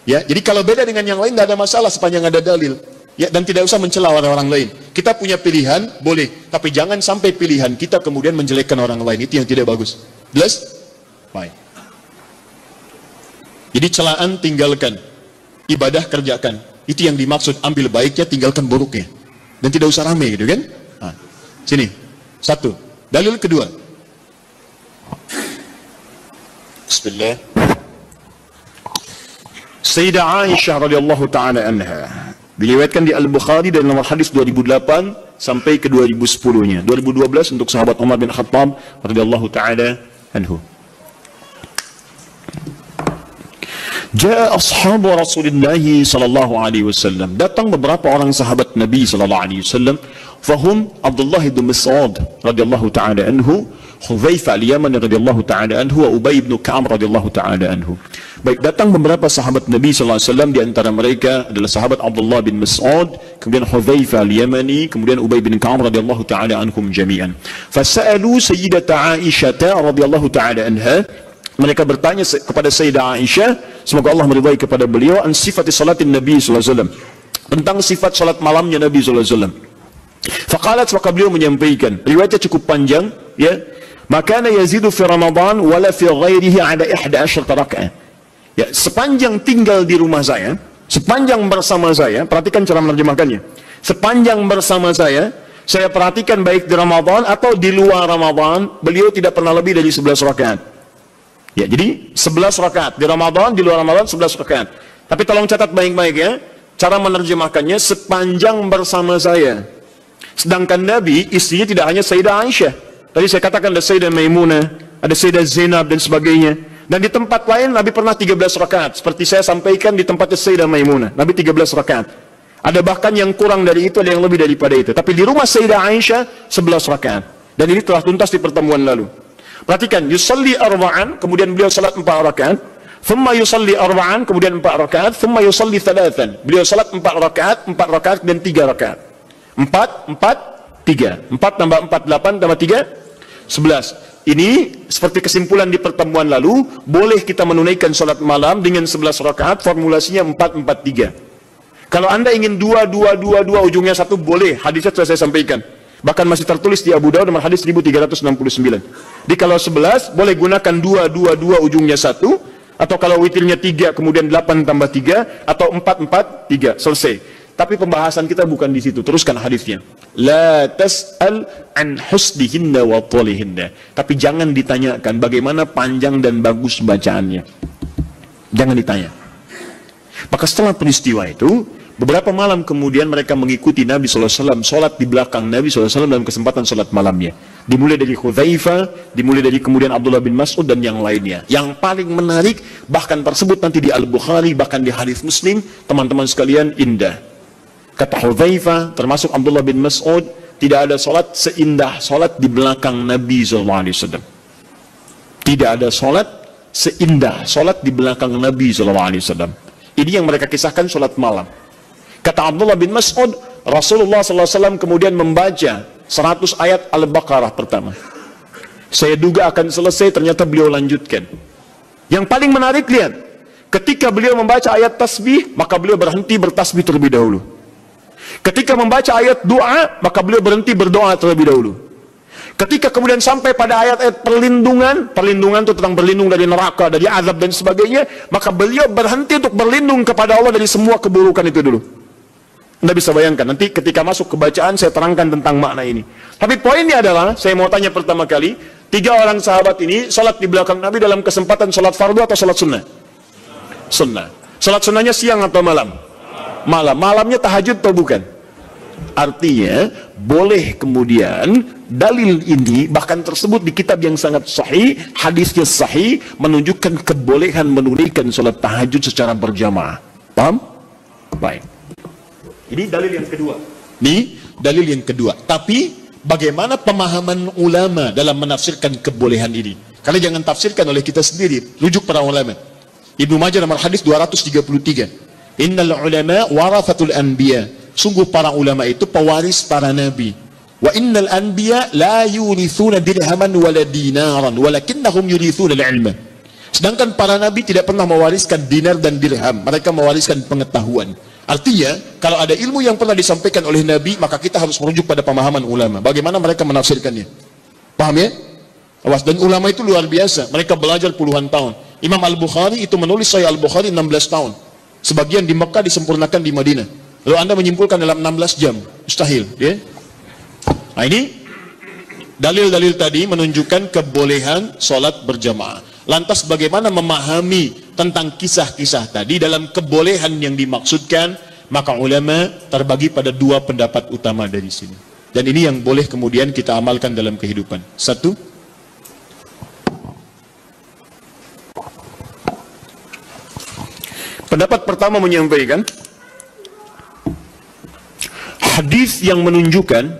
Ya, jadi kalau beda dengan yang lain tidak ada masalah sepanjang ada dalil. Ya, dan tidak usah mencela orang lain. Kita punya pilihan, boleh, tapi jangan sampai pilihan kita kemudian menjelekkan orang lain. Itu yang tidak bagus. Jelas? Baik. Jadi celaan tinggalkan, ibadah kerjakan. Itu yang dimaksud, ambil baiknya, tinggalkan buruknya. Dan tidak usah rame gitu kan? Nah, sini. Satu. Dalil kedua. Bismillah. Sayyidah Aisyah radhiyallahu taala anha diriwayatkan di Al-Bukhari dan nomor hadis 2008 sampai ke 2010-nya. 2012 untuk sahabat Umar bin Khattab radhiyallahu taala anhu. Ja'a ashabu Rasulullah sallallahu alaihi wasallam. Datang beberapa orang sahabat Nabi sallallahu alaihi wasallam. Fahum Abdullah bin Mas'ud radhiyallahu taala anhu, Hudzaifah al-Yamani radhiyallahu taala anhu, wa Ubay bin Ka'ab radhiyallahu taala anhu. Baik, datang beberapa sahabat Nabi sallallahu alaihi wasallam, di antara mereka adalah sahabat Abdullah bin Mas'ud, kemudian Hudzaifah al-Yamani, kemudian Ubay bin Ka'ab radhiyallahu taala anhum jami'an. Fasa'alu Sayyidatah Aisyah radhiyallahu taala anha. Mereka bertanya kepada Sayyidah Aisyah, semoga Allah meridai kepada beliau, an sifati salatin Nabi sallallahu alaihi wasallam, tentang sifat salat malamnya Nabi sallallahu alaihi wasallam. Faqalat, maka beliau menyampaikan, riwayatnya cukup panjang, ya. Makana yazidu fi Ramadan wala fi ghairihi ada 11 rakaat. Ya, sepanjang tinggal di rumah saya, sepanjang bersama saya, perhatikan cara menerjemahkannya. Sepanjang bersama saya perhatikan baik di Ramadan atau di luar Ramadan, beliau tidak pernah lebih dari 11 rakaat. Ya, jadi 11 rakaat di Ramadan, di luar Ramadan 11 rakaat. Tapi tolong catat baik-baik ya, cara menerjemahkannya sepanjang bersama saya. Sedangkan Nabi, istrinya tidak hanya Sayyidah Aisyah. Tadi saya katakan ada Sayyidah Maimunah, ada Sayyidah Zainab dan sebagainya. Dan di tempat lain Nabi pernah 13 rakaat. Seperti saya sampaikan di tempatnya Sayyidah Maimunah, Nabi 13 rakaat. Ada bahkan yang kurang dari itu, ada yang lebih daripada itu. Tapi di rumah Sayyidah Aisyah 11 rakaat. Dan ini telah tuntas di pertemuan lalu. Perhatikan, yusalli arba'an, kemudian beliau salat 4 rakaat. Thumma yusalli arba'an, kemudian 4 rakaat. Thumma yusalli thalathan. Beliau salat 4 rakaat dan 3 rakaat. 4, 3. 4 tambah 4, 8 tambah 3, 11. Ini seperti kesimpulan di pertemuan lalu, boleh kita menunaikan salat malam dengan 11 rakaat, formulasinya 4, 4, 3. Kalau Anda ingin 2, 2, 2, 2, ujungnya 1, boleh. Hadisnya sudah saya sampaikan. Bahkan masih tertulis di Abu Dawud nomor hadis 1369. Jadi kalau 11 boleh gunakan 2, 2, 2 ujungnya 1, atau kalau witirnya 3 kemudian 8 tambah 3, atau 4, 4, 3, selesai. Tapi pembahasan kita bukan di situ. Teruskan hadisnya. La tas'al an husdihinna wa tolihinna. Tapi jangan ditanyakan bagaimana panjang dan bagus bacaannya. Jangan ditanya. Maka setelah peristiwa itu, beberapa malam kemudian mereka mengikuti Nabi SAW, sholat di belakang Nabi SAW dalam kesempatan sholat malamnya. Dimulai dari Hudzaifah, dimulai dari kemudian Abdullah bin Mas'ud dan yang lainnya. Yang paling menarik, bahkan tersebut nanti di Al-Bukhari, bahkan di hadis Muslim, teman-teman sekalian, indah. Kata Hudzaifah, termasuk Abdullah bin Mas'ud, tidak ada sholat seindah sholat di belakang Nabi SAW. Tidak ada sholat seindah sholat di belakang Nabi SAW. Ini yang mereka kisahkan sholat malam. Kata Abdullah bin Mas'ud, Rasulullah SAW kemudian membaca 100 ayat Al-Baqarah pertama. Saya duga akan selesai, ternyata beliau lanjutkan. Yang paling menarik, lihat. Ketika beliau membaca ayat tasbih, maka beliau berhenti bertasbih terlebih dahulu. Ketika membaca ayat doa, maka beliau berhenti berdoa terlebih dahulu. Ketika kemudian sampai pada ayat-ayat perlindungan itu tentang berlindung dari neraka, dari azab dan sebagainya, maka beliau berhenti untuk berlindung kepada Allah dari semua keburukan itu dulu. Anda bisa bayangkan, nanti ketika masuk ke bacaan saya terangkan tentang makna ini. Tapi poinnya adalah, saya mau tanya pertama kali, 3 orang sahabat ini sholat di belakang Nabi dalam kesempatan sholat fardu atau sholat sunnah? Sunnah. Sholat sunnahnya siang atau malam? Malam. Malamnya tahajud atau bukan? Artinya, boleh kemudian dalil ini bahkan tersebut di kitab yang sangat sahih, hadisnya sahih, menunjukkan kebolehan menunaikan sholat tahajud secara berjamaah. Paham? Baik. Ini dalil yang kedua. Ini dalil yang kedua. Tapi bagaimana pemahaman ulama dalam menafsirkan kebolehan ini? Kalian jangan tafsirkan oleh kita sendiri, rujuk para ulama. Ibnu Majah nomor hadis 233. Innal ulama warathatul anbiya. Sungguh para ulama itu pewaris para nabi. Wa innal anbiya la yurithuna dirhaman wala dinaran, walakinnahum yurithuna al-ilma. Sedangkan para nabi tidak pernah mewariskan dinar dan dirham, mereka mewariskan pengetahuan. Artinya, kalau ada ilmu yang pernah disampaikan oleh nabi, maka kita harus merujuk pada pemahaman ulama. Bagaimana mereka menafsirkannya? Paham ya? Awas, dan ulama itu luar biasa. Mereka belajar puluhan tahun. Imam Al-Bukhari itu menulis Sahih Al-Bukhari 16 tahun. Sebagian di Mekah disempurnakan di Madinah. Lalu Anda menyimpulkan dalam 16 jam. Mustahil. Ya? Nah ini, dalil-dalil tadi menunjukkan kebolehan sholat berjamaah. Lantas bagaimana memahami tentang kisah-kisah tadi dalam kebolehan yang dimaksudkan? Maka ulama terbagi pada 2 pendapat utama dari sini. Dan ini yang boleh kemudian kita amalkan dalam kehidupan. 1, Pendapat pertama menyampaikan hadis yang menunjukkan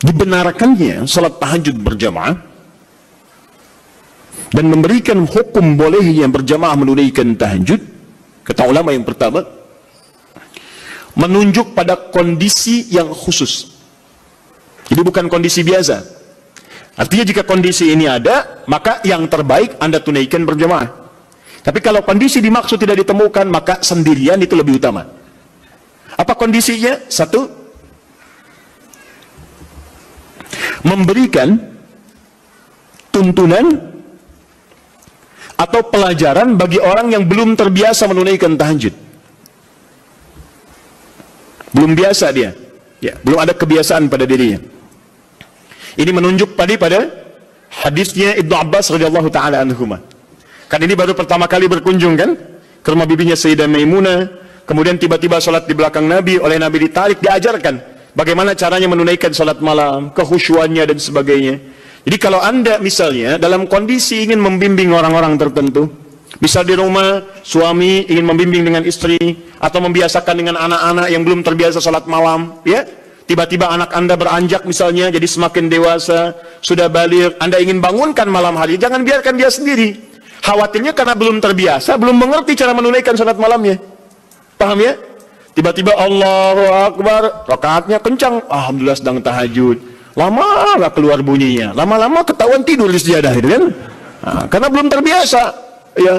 dibenarkannya salat tahajud berjamaah dan memberikan hukum bolehnya berjamaah menunaikan tahajud, kata ulama yang pertama, menunjuk pada kondisi yang khusus. Jadi bukan kondisi biasa. Artinya jika kondisi ini ada, maka yang terbaik Anda tunaikan berjamaah. Tapi kalau kondisi dimaksud tidak ditemukan, maka sendirian itu lebih utama. Apa kondisinya? Satu, memberikan tuntunan atau pelajaran bagi orang yang belum terbiasa menunaikan tahajud. Belum biasa dia, ya, belum ada kebiasaan pada dirinya. Ini menunjuk pada hadisnya Ibnu Abbas radhiyallahu taala anhuma. Kan ini baru pertama kali berkunjung kan ke rumah bibinya Sayyidah Maimunah, kemudian tiba-tiba sholat di belakang Nabi, oleh Nabi ditarik, diajarkan bagaimana caranya menunaikan sholat malam, kekhusyuannya dan sebagainya. Jadi kalau Anda misalnya dalam kondisi ingin membimbing orang-orang tertentu, misal di rumah suami ingin membimbing dengan istri atau membiasakan dengan anak-anak yang belum terbiasa sholat malam, ya, tiba-tiba anak Anda beranjak misalnya jadi semakin dewasa, sudah baligh, Anda ingin bangunkan malam hari, jangan biarkan dia sendiri. Khawatirnya karena belum terbiasa, belum mengerti cara menunaikan sholat malamnya. Paham ya? Tiba-tiba Allahu Akbar, rakaatnya kencang, alhamdulillah sedang tahajud. Lama nggak keluar bunyinya, lama-lama ketahuan tidur di sejadah itu kan? Nah, karena belum terbiasa. Ya,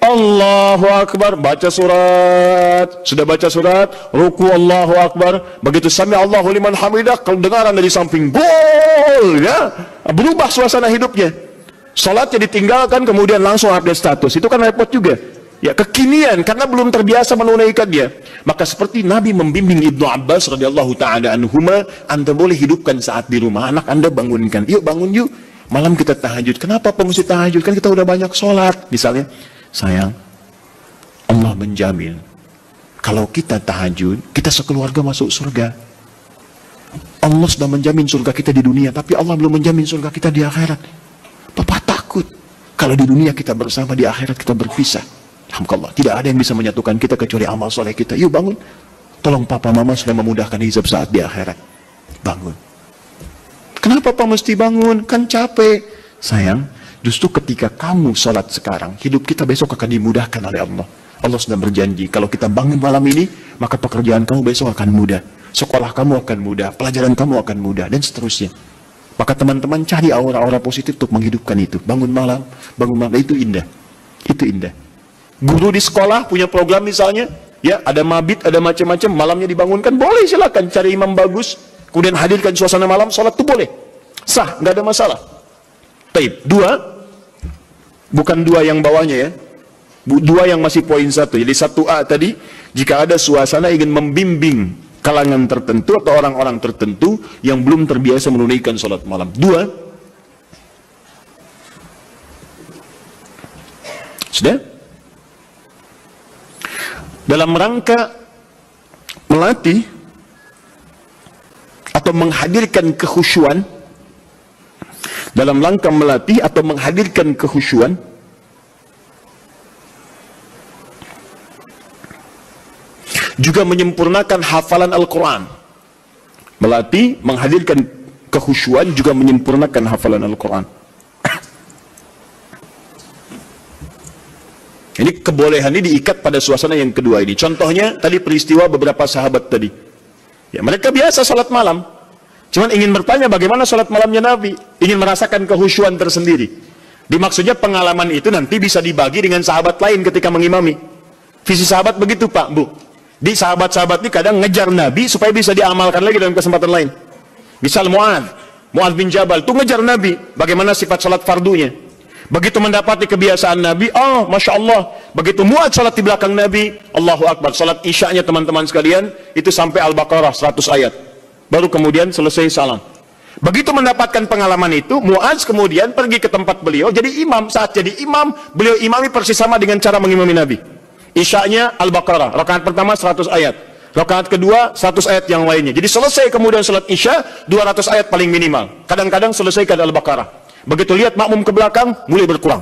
Allahu Akbar, baca surat, sudah baca surat, ruku Allahu Akbar, begitu sami Allahu liman hamidah, kedengaran dari samping, gol, ya, berubah suasana hidupnya. Salatnya ditinggalkan, kemudian langsung update status, itu kan repot juga. Ya, kekinian karena belum terbiasa menunaikan dia. Maka seperti Nabi membimbing Ibnu Abbas radhiyallahu taala anhuma, Anda boleh hidupkan saat di rumah, anak Anda bangunkan, yuk bangun yuk, malam kita tahajud. Kenapa mesti tahajud? Kan kita udah banyak sholat. Misalnya, sayang, Allah menjamin kalau kita tahajud, kita sekeluarga masuk surga. Allah sudah menjamin surga kita di dunia, tapi Allah belum menjamin surga kita di akhirat. Papa takut kalau di dunia kita bersama, di akhirat kita berpisah. Alhamdulillah, tidak ada yang bisa menyatukan kita kecuali amal soleh kita. Yuk bangun, tolong papa mama sudah memudahkan hisab saat di akhirat. Bangun. Kenapa papa mesti bangun? Kan capek. Sayang, justru ketika kamu sholat sekarang, hidup kita besok akan dimudahkan oleh Allah. Allah sudah berjanji, kalau kita bangun malam ini, maka pekerjaan kamu besok akan mudah, sekolah kamu akan mudah, pelajaran kamu akan mudah, dan seterusnya. Maka teman-teman cari aura-aura positif untuk menghidupkan itu. Bangun malam, itu indah. Itu indah. Guru di sekolah punya program misalnya, ya, ada mabit, ada macam-macam, malamnya dibangunkan, boleh, silakan cari imam bagus, kemudian hadirkan suasana malam, sholat itu boleh. Sah, nggak ada masalah. Taib. Dua, bukan dua yang bawahnya ya. Dua yang masih poin satu. Jadi 1A tadi, jika ada suasana ingin membimbing kalangan tertentu atau orang-orang tertentu yang belum terbiasa menunaikan sholat malam. Dua, sudah? Dalam rangka melatih atau menghadirkan kekhusyuan, dalam rangka melatih atau menghadirkan kekhusyuan, juga menyempurnakan hafalan Al-Quran. Melatih, menghadirkan kekhusyuan, juga menyempurnakan hafalan Al-Quran. Ini kebolehan ini diikat pada suasana yang kedua ini. Contohnya tadi peristiwa beberapa sahabat tadi. Ya, mereka biasa salat malam. Cuman ingin bertanya bagaimana salat malamnya Nabi. Ingin merasakan kekhusyuan tersendiri. Dimaksudnya pengalaman itu nanti bisa dibagi dengan sahabat lain ketika mengimami. Visi sahabat begitu Pak, Bu. Di sahabat-sahabat ini kadang ngejar Nabi supaya bisa diamalkan lagi dalam kesempatan lain. Misal Mu'adz bin Jabal itu ngejar Nabi bagaimana sifat salat fardunya. Begitu mendapati kebiasaan Nabi, oh Masya Allah, begitu Mu'adz salat di belakang Nabi, Allahu Akbar, salat isya'nya teman-teman sekalian itu sampai Al-Baqarah 100 ayat, baru kemudian selesai salam. Begitu mendapatkan pengalaman itu, Mu'adz kemudian pergi ke tempat beliau jadi imam. Saat jadi imam, beliau imami persis sama dengan cara mengimami Nabi. Isya'nya Al-Baqarah, rakaat pertama 100 ayat, rakaat kedua 100 ayat yang lainnya. Jadi selesai kemudian salat Isya 200 ayat paling minimal. Kadang-kadang selesai ke Al-Baqarah. Begitu lihat makmum ke belakang, mulai berkurang.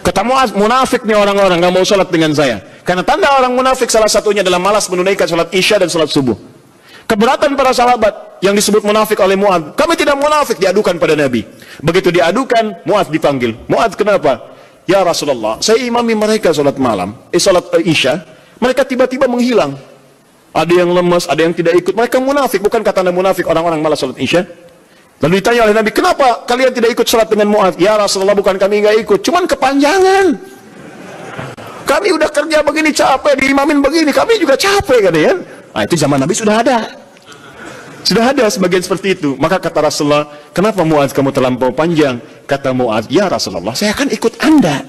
Kata Mu'adz, munafik nih orang-orang, nggak mau sholat dengan saya. Karena tanda orang munafik salah satunya adalah malas menunaikan sholat isya dan sholat subuh. Keberatan para sahabat yang disebut munafik oleh Mu'adz. Kami tidak munafik, diadukan pada Nabi. Begitu diadukan, Mu'adz dipanggil. Mu'adz, kenapa? Ya Rasulullah, saya imami mereka sholat malam, sholat isya. Mereka tiba-tiba menghilang. Ada yang lemas, ada yang tidak ikut. Mereka munafik, bukan kata Anda munafik orang-orang malas sholat isya. Lalu ditanya oleh Nabi, kenapa kalian tidak ikut sholat dengan Mu'adz? Ya Rasulullah, bukan kami nggak ikut, cuman kepanjangan. Kami udah kerja begini capek, diimamin begini, kami juga capek, katanya. Nah, itu zaman Nabi sudah ada. Sudah ada sebagian seperti itu. Maka kata Rasulullah, kenapa Mu'adz kamu terlampau panjang? Kata Mu'adz, ya Rasulullah, saya akan ikut Anda.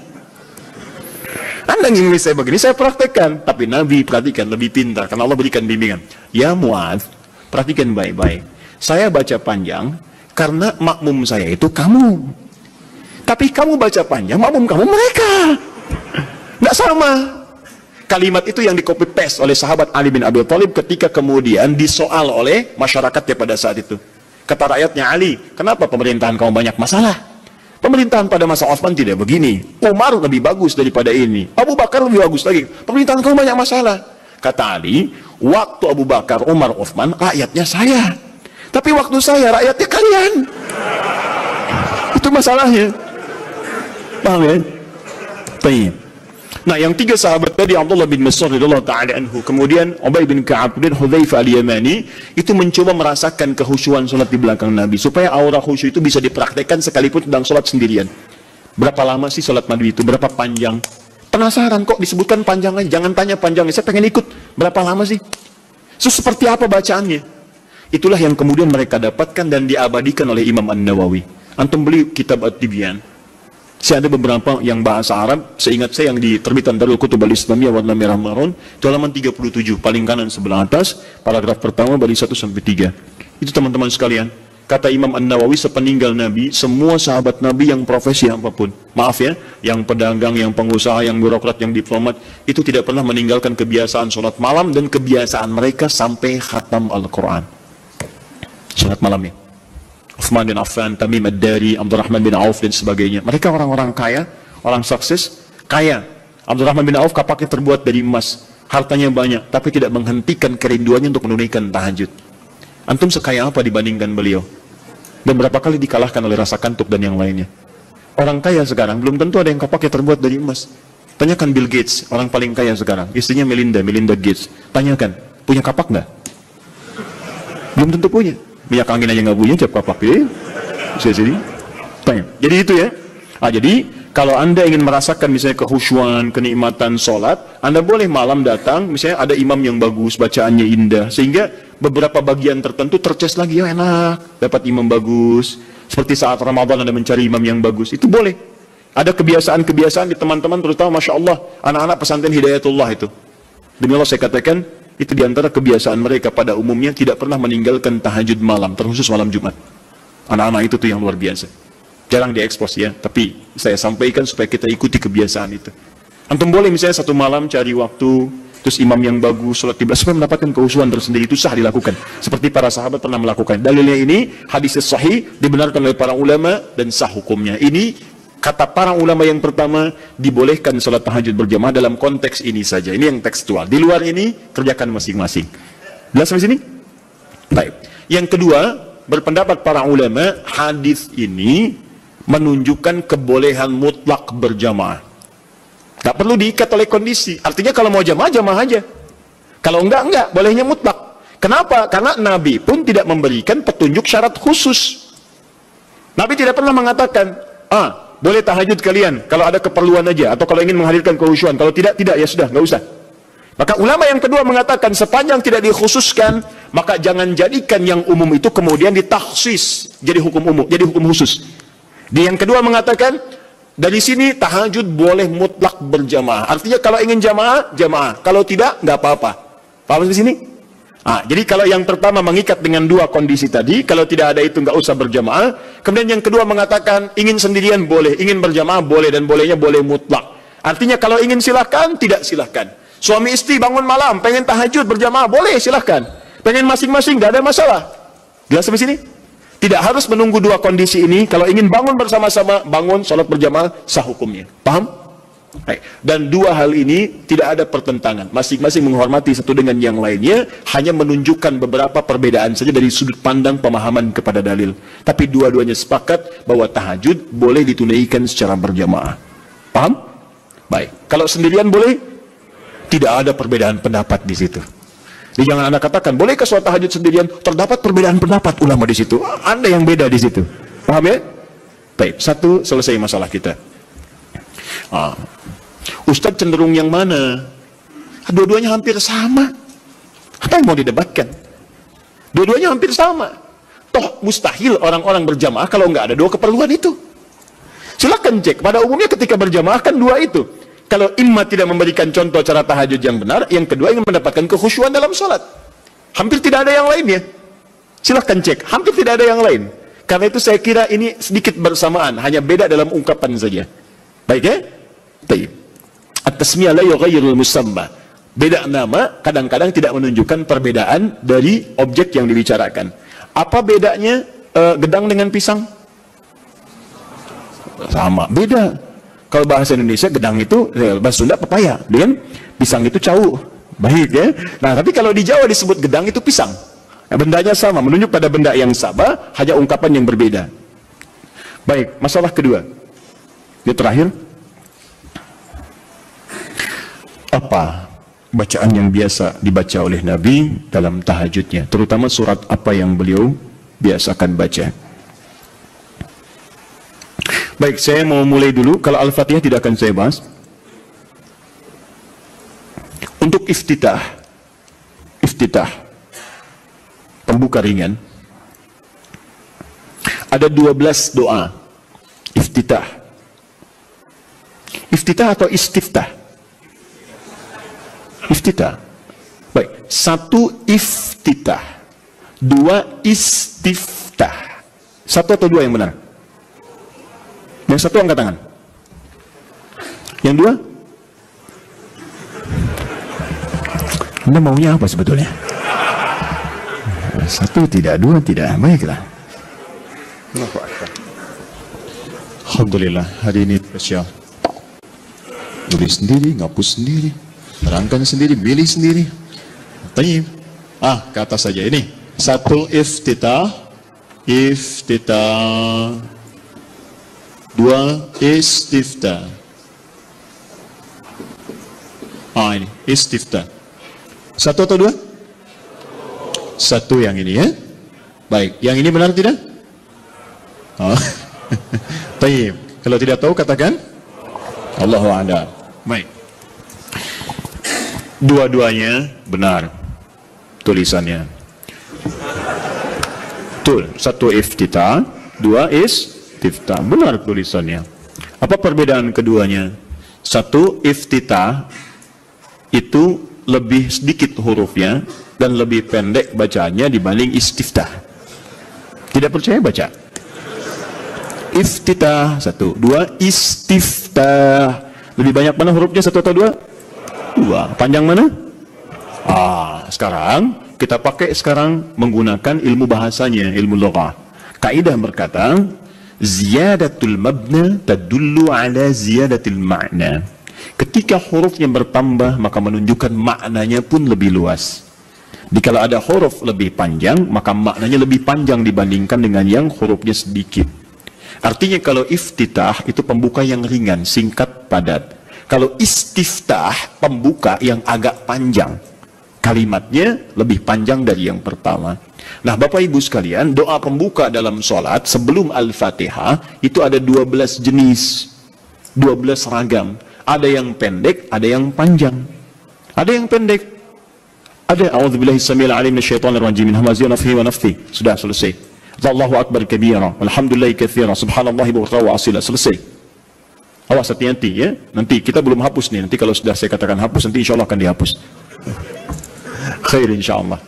Anda ingin saya begini, saya praktekkan. Tapi Nabi, perhatikan, lebih pintar, karena Allah berikan bimbingan. Ya Mu'adz, perhatikan baik-baik. Saya baca panjang, karena makmum saya itu kamu. Tapi kamu baca panjang, makmum kamu mereka. Tidak sama. Kalimat itu yang di-copy paste oleh sahabat Ali bin Abi Thalib ketika kemudian disoal oleh masyarakatnya pada saat itu. Kata rakyatnya, Ali, kenapa pemerintahan kamu banyak masalah? Pemerintahan pada masa Utsman tidak begini. Umar lebih bagus daripada ini. Abu Bakar lebih bagus lagi. Pemerintahan kamu banyak masalah. Kata Ali, waktu Abu Bakar, Umar, Utsman, rakyatnya saya. Tapi waktu saya, rakyatnya kalian. Itu masalahnya. Paham ya? Baik. Nah, yang tiga sahabat tadi, Abdullah bin Mas'ud radhiyallahu ta'ala anhu, kemudian Ubay bin Ka'ab dan Hudzaifah al-Yamani, itu mencoba merasakan kehusyuan salat di belakang Nabi, supaya aura khusyuk itu bisa dipraktekkan sekalipun sedang salat sendirian. Berapa lama sih salat Nabi itu? Berapa panjang? Penasaran kok disebutkan panjang aja, jangan tanya panjangnya, saya pengen ikut. Berapa lama sih? So, seperti apa bacaannya? Itulah yang kemudian mereka dapatkan dan diabadikan oleh Imam An-Nawawi. Antum beli kitab At-Tibyan. Saya ada beberapa yang bahasa Arab, seingat saya yang diterbitan Darul Kutub Al-Islamiyah warna merah marun, itu halaman 37, paling kanan sebelah atas, paragraf pertama baris 1-3. Itu teman-teman sekalian, kata Imam An-Nawawi, sepeninggal Nabi, semua sahabat Nabi yang profesi apapun, maaf ya, yang pedagang, yang pengusaha, yang birokrat, yang diplomat, itu tidak pernah meninggalkan kebiasaan sholat malam dan kebiasaan mereka sampai khatam Al-Quran. Sholat malamnya. Uthman bin Affan, Tamim Ad-Dari, Abdurrahman bin Auf dan sebagainya. Mereka orang-orang kaya, orang sukses, kaya. Abdurrahman bin Auf kapaknya terbuat dari emas, hartanya banyak, tapi tidak menghentikan kerinduannya untuk menunaikan tahajud. Antum sekaya apa dibandingkan beliau? Dan berapa kali dikalahkan oleh rasa kantuk dan yang lainnya? Orang kaya sekarang belum tentu ada yang kapaknya terbuat dari emas. Tanyakan Bill Gates, orang paling kaya sekarang, istrinya Melinda Gates. Tanyakan, punya kapak nggak? Belum tentu punya. Minyak angin aja nggak punya, cap kapak ya. Jadi itu ya. Jadi kalau Anda ingin merasakan misalnya kehusyuan, kenikmatan sholat, Anda boleh malam datang, misalnya ada imam yang bagus, bacaannya indah, sehingga beberapa bagian tertentu terces lagi, ya enak, dapat imam bagus. Seperti saat Ramadan Anda mencari imam yang bagus, itu boleh. Ada kebiasaan-kebiasaan di teman-teman, terutama Masya Allah, anak-anak pesantren Hidayatullah itu. Demi Allah saya katakan, itu diantara kebiasaan mereka pada umumnya tidak pernah meninggalkan tahajud malam, terkhusus malam Jumat. Anak-anak itu tuh yang luar biasa. Jarang diekspos ya, tapi saya sampaikan supaya kita ikuti kebiasaan itu. Antum boleh misalnya satu malam cari waktu, terus imam yang bagus, sholat qiblah, supaya mendapatkan kehusuan tersendiri, itu sah dilakukan. Seperti para sahabat pernah melakukan. Dalilnya ini, hadis sahih, dibenarkan oleh para ulama, dan sah hukumnya. Ini kata para ulama yang pertama, dibolehkan sholat tahajud berjamaah dalam konteks ini saja. Ini yang tekstual. Di luar ini, kerjakan masing-masing. Jelas sampai sini? Baik. Yang kedua, berpendapat para ulama, hadis ini menunjukkan kebolehan mutlak berjamaah. Tak perlu diikat oleh kondisi. Artinya kalau mau jamaah, jamaah aja. Kalau enggak, bolehnya mutlak. Kenapa? Karena Nabi pun tidak memberikan petunjuk syarat khusus. Nabi tidak pernah mengatakan, boleh tahajud kalian kalau ada keperluan aja, atau kalau ingin menghadirkan kehusyuan. Kalau tidak, ya sudah, nggak usah. Maka ulama yang kedua mengatakan, sepanjang tidak dikhususkan, maka jangan jadikan yang umum itu kemudian ditakhsis jadi hukum umum, jadi hukum khusus. Dia yang kedua mengatakan, dari sini tahajud boleh mutlak berjamaah. Artinya kalau ingin jamaah, jamaah. Kalau tidak, nggak apa-apa. Paham di sini? Jadi kalau yang pertama mengikat dengan dua kondisi tadi, kalau tidak ada itu nggak usah berjamaah. Kemudian yang kedua mengatakan ingin sendirian boleh, ingin berjamaah boleh, dan bolehnya boleh mutlak. Artinya kalau ingin silahkan, tidak silahkan. Suami istri bangun malam, pengen tahajud berjamaah boleh, silahkan. Pengen masing-masing, nggak ada masalah. Jelas sampai sini? Tidak harus menunggu dua kondisi ini. Kalau ingin bangun bersama-sama, bangun sholat berjamaah, sah hukumnya. Paham? Dan dua hal ini tidak ada pertentangan, masing-masing menghormati satu dengan yang lainnya, hanya menunjukkan beberapa perbedaan saja dari sudut pandang pemahaman kepada dalil. Tapi dua-duanya sepakat bahwa tahajud boleh ditunaikan secara berjamaah. Paham? Baik. Kalau sendirian boleh? Tidak ada perbedaan pendapat di situ. Jadi jangan Anda katakan, bolehkah sholat tahajud sendirian? Terdapat perbedaan pendapat ulama di situ. Anda yang beda di situ. Paham ya? Baik, satu, selesai masalah kita. Ustadz cenderung yang mana? Dua-duanya hampir sama. Apa yang mau didebatkan? Dua-duanya hampir sama. Toh mustahil orang-orang berjamaah kalau nggak ada dua keperluan itu. Silakan cek. Pada umumnya ketika berjamaah kan dua itu. Kalau imma tidak memberikan contoh cara tahajud yang benar, yang kedua ingin mendapatkan kekhusyuan dalam sholat. Hampir tidak ada yang lainnya. Silakan cek. Hampir tidak ada yang lain. Karena itu saya kira ini sedikit bersamaan, hanya beda dalam ungkapan saja. Baik ya? Baik. At-tasmiyah la yughayyirul musamma. Beda nama kadang-kadang tidak menunjukkan perbedaan dari objek yang dibicarakan. Apa bedanya gedang dengan pisang? Sama, beda. Kalau bahasa Indonesia gedang itu, bahasa Sunda pepaya, dengan pisang itu cau. Baik ya. Nah, tapi kalau di Jawa disebut gedang itu pisang. Nah, bendanya sama, menunjuk pada benda yang sama, hanya ungkapan yang berbeda. Baik, masalah kedua. Ini terakhir. Apa bacaan yang biasa dibaca oleh Nabi dalam tahajudnya, terutama surat apa yang beliau biasakan baca? Baik, saya mau mulai dulu. Kalau Al-Fatihah tidak akan saya bahas. Untuk iftitah, pembuka ringan, ada 12 doa iftitah. Iftitah atau istiftah? Iftitah. Baik, satu iftitah, dua istiftah. Satu atau dua yang benar? Yang satu angkat tangan. Yang dua? Anda maunya apa sebetulnya? Satu tidak, dua tidak. Baiklah. Alhamdulillah, hari ini spesial. Tulis sendiri, ngapus sendiri, terangkan sendiri, milih sendiri. Tayyib. Ke atas saja ini. Satu iftitah. Dua istiftah. Ini istiftah. Satu atau dua? Satu yang ini ya. Baik, yang ini benar tidak? Tayyib. Kalau tidak tahu katakan Allahu a'lam. Baik. Dua-duanya benar tulisannya. Betul. Satu iftitah, dua istiftah. Benar tulisannya. Apa perbedaan keduanya? Satu iftitah itu lebih sedikit hurufnya dan lebih pendek bacaannya dibanding istiftah. Tidak percaya baca. Iftitah satu, dua istiftah. Lebih banyak mana hurufnya, satu atau dua? Dua. Panjang mana? Sekarang kita pakai menggunakan ilmu bahasanya, ilmu lughah. Kaidah berkata, ziyadatul mabna tadullu ala ziyadatil ma'na. Ketika hurufnya bertambah, maka menunjukkan maknanya pun lebih luas. Jika ada huruf lebih panjang, maka maknanya lebih panjang dibandingkan dengan yang hurufnya sedikit. Artinya kalau iftitah itu pembuka yang ringan, singkat, padat. Kalau istiftah, pembuka yang agak panjang. Kalimatnya lebih panjang dari yang pertama. Nah, Bapak Ibu sekalian, doa pembuka dalam sholat sebelum Al-Fatihah itu ada 12 jenis, 12 ragam. Ada yang pendek, ada yang panjang. Ada yang pendek. Ada a'udzubillahi samil alim minasyaitonir rajim min hamazihi wa nafthihi wa nafthihi. Sudah selesai. Allahu akbar kabira, walhamdulillahi katsira, subhanallahi bukratan wa asila. Selesai. Awas hati-hati ya. Nanti kita belum hapus nih. Nanti kalau sudah saya katakan hapus, nanti insyaallah akan dihapus. Khair insyaallah.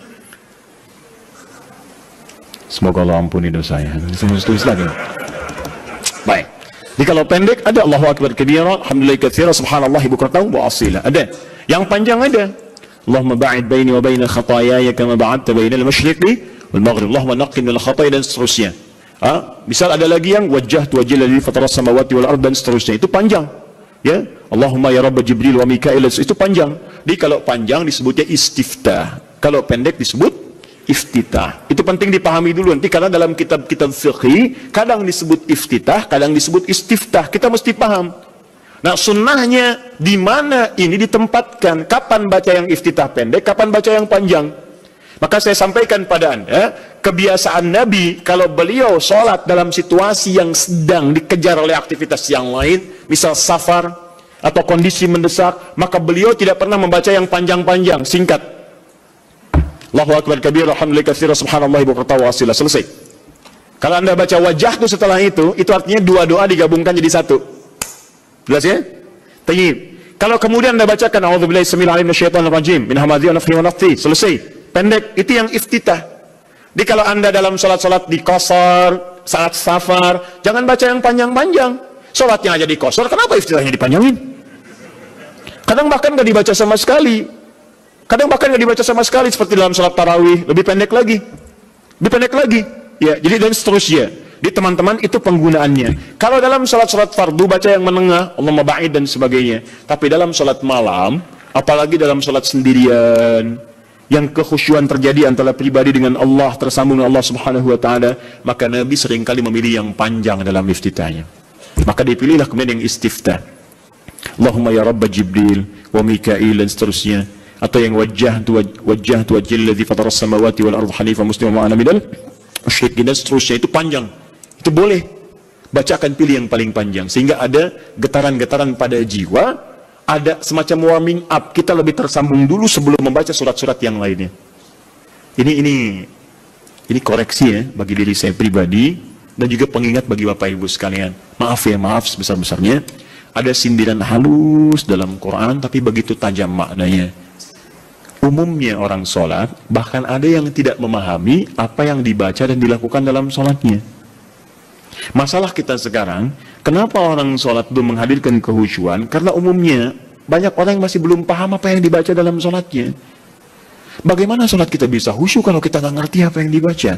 Semoga Allah ampuni dosanya. Tulis lagi. Baik. Jadi kalau pendek ada Allahu akbar kabira, alhamdulillahi katsira, subhanallahi bukratan wa asila. Ada. Yang panjang ada. Allahumma ba'id baini wa baina khataayaya kama ba'adta baina al-masyriqi wal maghrib. Allahumma naqqini minal khataaya dan seterusnya. Misal ada lagi yang wajjahtu wajhiya lillazi fatara samawati wal ardh dan seterusnya. Itu panjang. Ya. Allahumma ya Rabb Jibril wa Mikail, itu panjang. Jadi kalau panjang disebutnya istiftah, kalau pendek disebut iftitah. Itu penting dipahami dulu nanti, karena dalam kitab-kitab fiqih kadang disebut iftitah, kadang disebut istiftah. Kita mesti paham. Nah, sunnahnya di mana ini ditempatkan, kapan baca yang iftitah pendek, kapan baca yang panjang. Maka saya sampaikan pada Anda, kebiasaan Nabi kalau beliau sholat dalam situasi yang sedang dikejar oleh aktivitas yang lain, misal safar atau kondisi mendesak, maka beliau tidak pernah membaca yang panjang-panjang, singkat. Allahu Akbar kabir, alhamdulillah katsira, subhanallah bukratan wa asila, selesai. Kalau Anda baca wajah itu setelah itu artinya dua doa digabungkan jadi satu. Jelas ya? Tayyib. Kalau kemudian Anda bacakan a'udzubillahi samil alim minasyaitonir rajim min hamazihi wa nafthihi wa nafthihi, selesai. Pendek, itu yang iftitah. Jadi kalau Anda dalam sholat-sholat di qasar, saat safar, jangan baca yang panjang-panjang. Sholatnya aja di qasar, kenapa iftitahnya dipanjangin? Kadang bahkan gak dibaca sama sekali. Seperti dalam sholat tarawih, lebih pendek lagi. Ya, jadi dan seterusnya. Jadi teman-teman, itu penggunaannya. Kalau dalam sholat-sholat fardu baca yang menengah, Allahumma ba'id dan sebagainya. Tapi dalam sholat malam, apalagi dalam sholat sendirian, yang kekhusyuan terjadi antara pribadi dengan Allah, tersambung dengan Allah Subhanahu wa taala, maka Nabi seringkali memilih yang panjang dalam iftitahnya. Maka dipilihlah kemudian yang istiftah. Allahumma ya Rabb Jibril wa Mikail dan seterusnya, atau yang wajjahtu wajhil ladzi fatara as-samawati wal arda hanifan musliman wa ana minal musyrikin dan seterusnya. Itu panjang. Itu boleh. Bacakan, pilih yang paling panjang sehingga ada getaran-getaran pada jiwa. Ada semacam warming up, kita lebih tersambung dulu sebelum membaca surat-surat yang lainnya. Ini koreksi ya bagi diri saya pribadi dan juga pengingat bagi Bapak Ibu sekalian. Maaf sebesar-besarnya. Ada sindiran halus dalam Quran tapi begitu tajam maknanya. Umumnya orang sholat, bahkan ada yang tidak memahami apa yang dibaca dan dilakukan dalam sholatnya. Masalah kita sekarang, kenapa orang sholat belum menghadirkan kehusyuan? Karena umumnya banyak orang yang masih belum paham apa yang dibaca dalam sholatnya. Bagaimana sholat kita bisa khusyuk kalau kita nggak ngerti apa yang dibaca?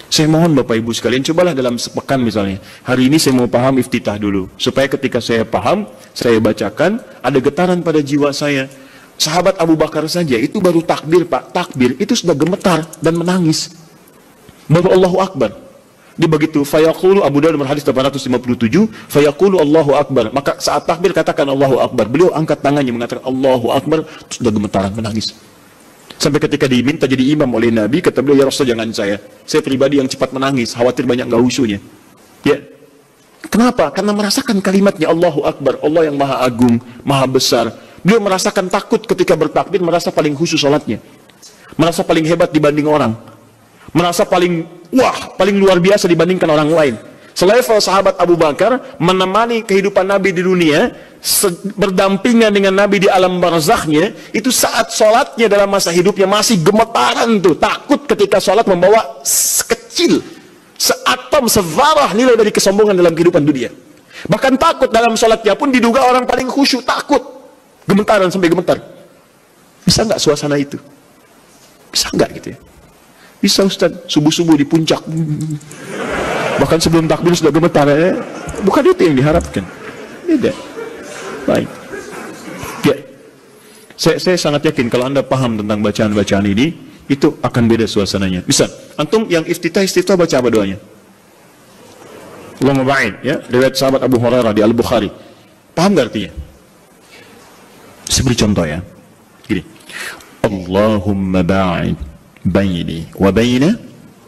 Saya mohon Bapak Ibu sekalian, cobalah dalam sepekan misalnya, hari ini saya mau paham iftitah dulu, supaya ketika saya paham, saya bacakan, ada getaran pada jiwa saya. Sahabat Abu Bakar saja, itu baru takbir Pak, takbir itu sudah gemetar dan menangis. Baru Allahu Akbar. Di begitu fayaqulu, Abu Dawud hadis 857, fayaqulu Allahu Akbar, maka saat takbir katakan Allahu Akbar, beliau angkat tangannya mengatakan Allahu Akbar, sudah gemetaran menangis. Sampai ketika diminta jadi imam oleh Nabi, kata beliau, ya Rasul jangan saya pribadi yang cepat menangis, khawatir banyak gak khusyuknya. Ya. Kenapa? Karena merasakan kalimatnya Allahu Akbar, Allah yang maha agung, maha besar. Beliau merasakan takut ketika bertakbir, merasa paling khusyuk sholatnya, merasa paling hebat dibanding orang, merasa paling luar biasa dibandingkan orang lain. Selevel sahabat Abu Bakar menemani kehidupan Nabi di dunia, berdampingan dengan Nabi di alam barzakhnya, itu saat sholatnya dalam masa hidupnya masih gemetaran tuh, takut ketika sholat membawa sekecil, seatom, sevarah nilai dari kesombongan dalam kehidupan dunia. Bahkan takut dalam sholatnya pun diduga orang paling khusyuk, takut, gemetaran sampai gemetar. Bisa nggak suasana itu? Bisa nggak gitu ya? Bisa Ustaz, subuh-subuh di puncak, bahkan sebelum takbir sudah gemetar ya? Bukan itu yang diharapkan. Beda. Baik. Ya. Saya sangat yakin kalau Anda paham tentang bacaan-bacaan ini, itu akan beda suasananya. Bisa. Antum yang iftitah baca apa doanya? Allahumma ba'id, ya. Riwayat sahabat Abu Hurairah di Al-Bukhari. Paham gak artinya? Saya beri contoh ya. Gini. Allahumma ba'id baini wa baina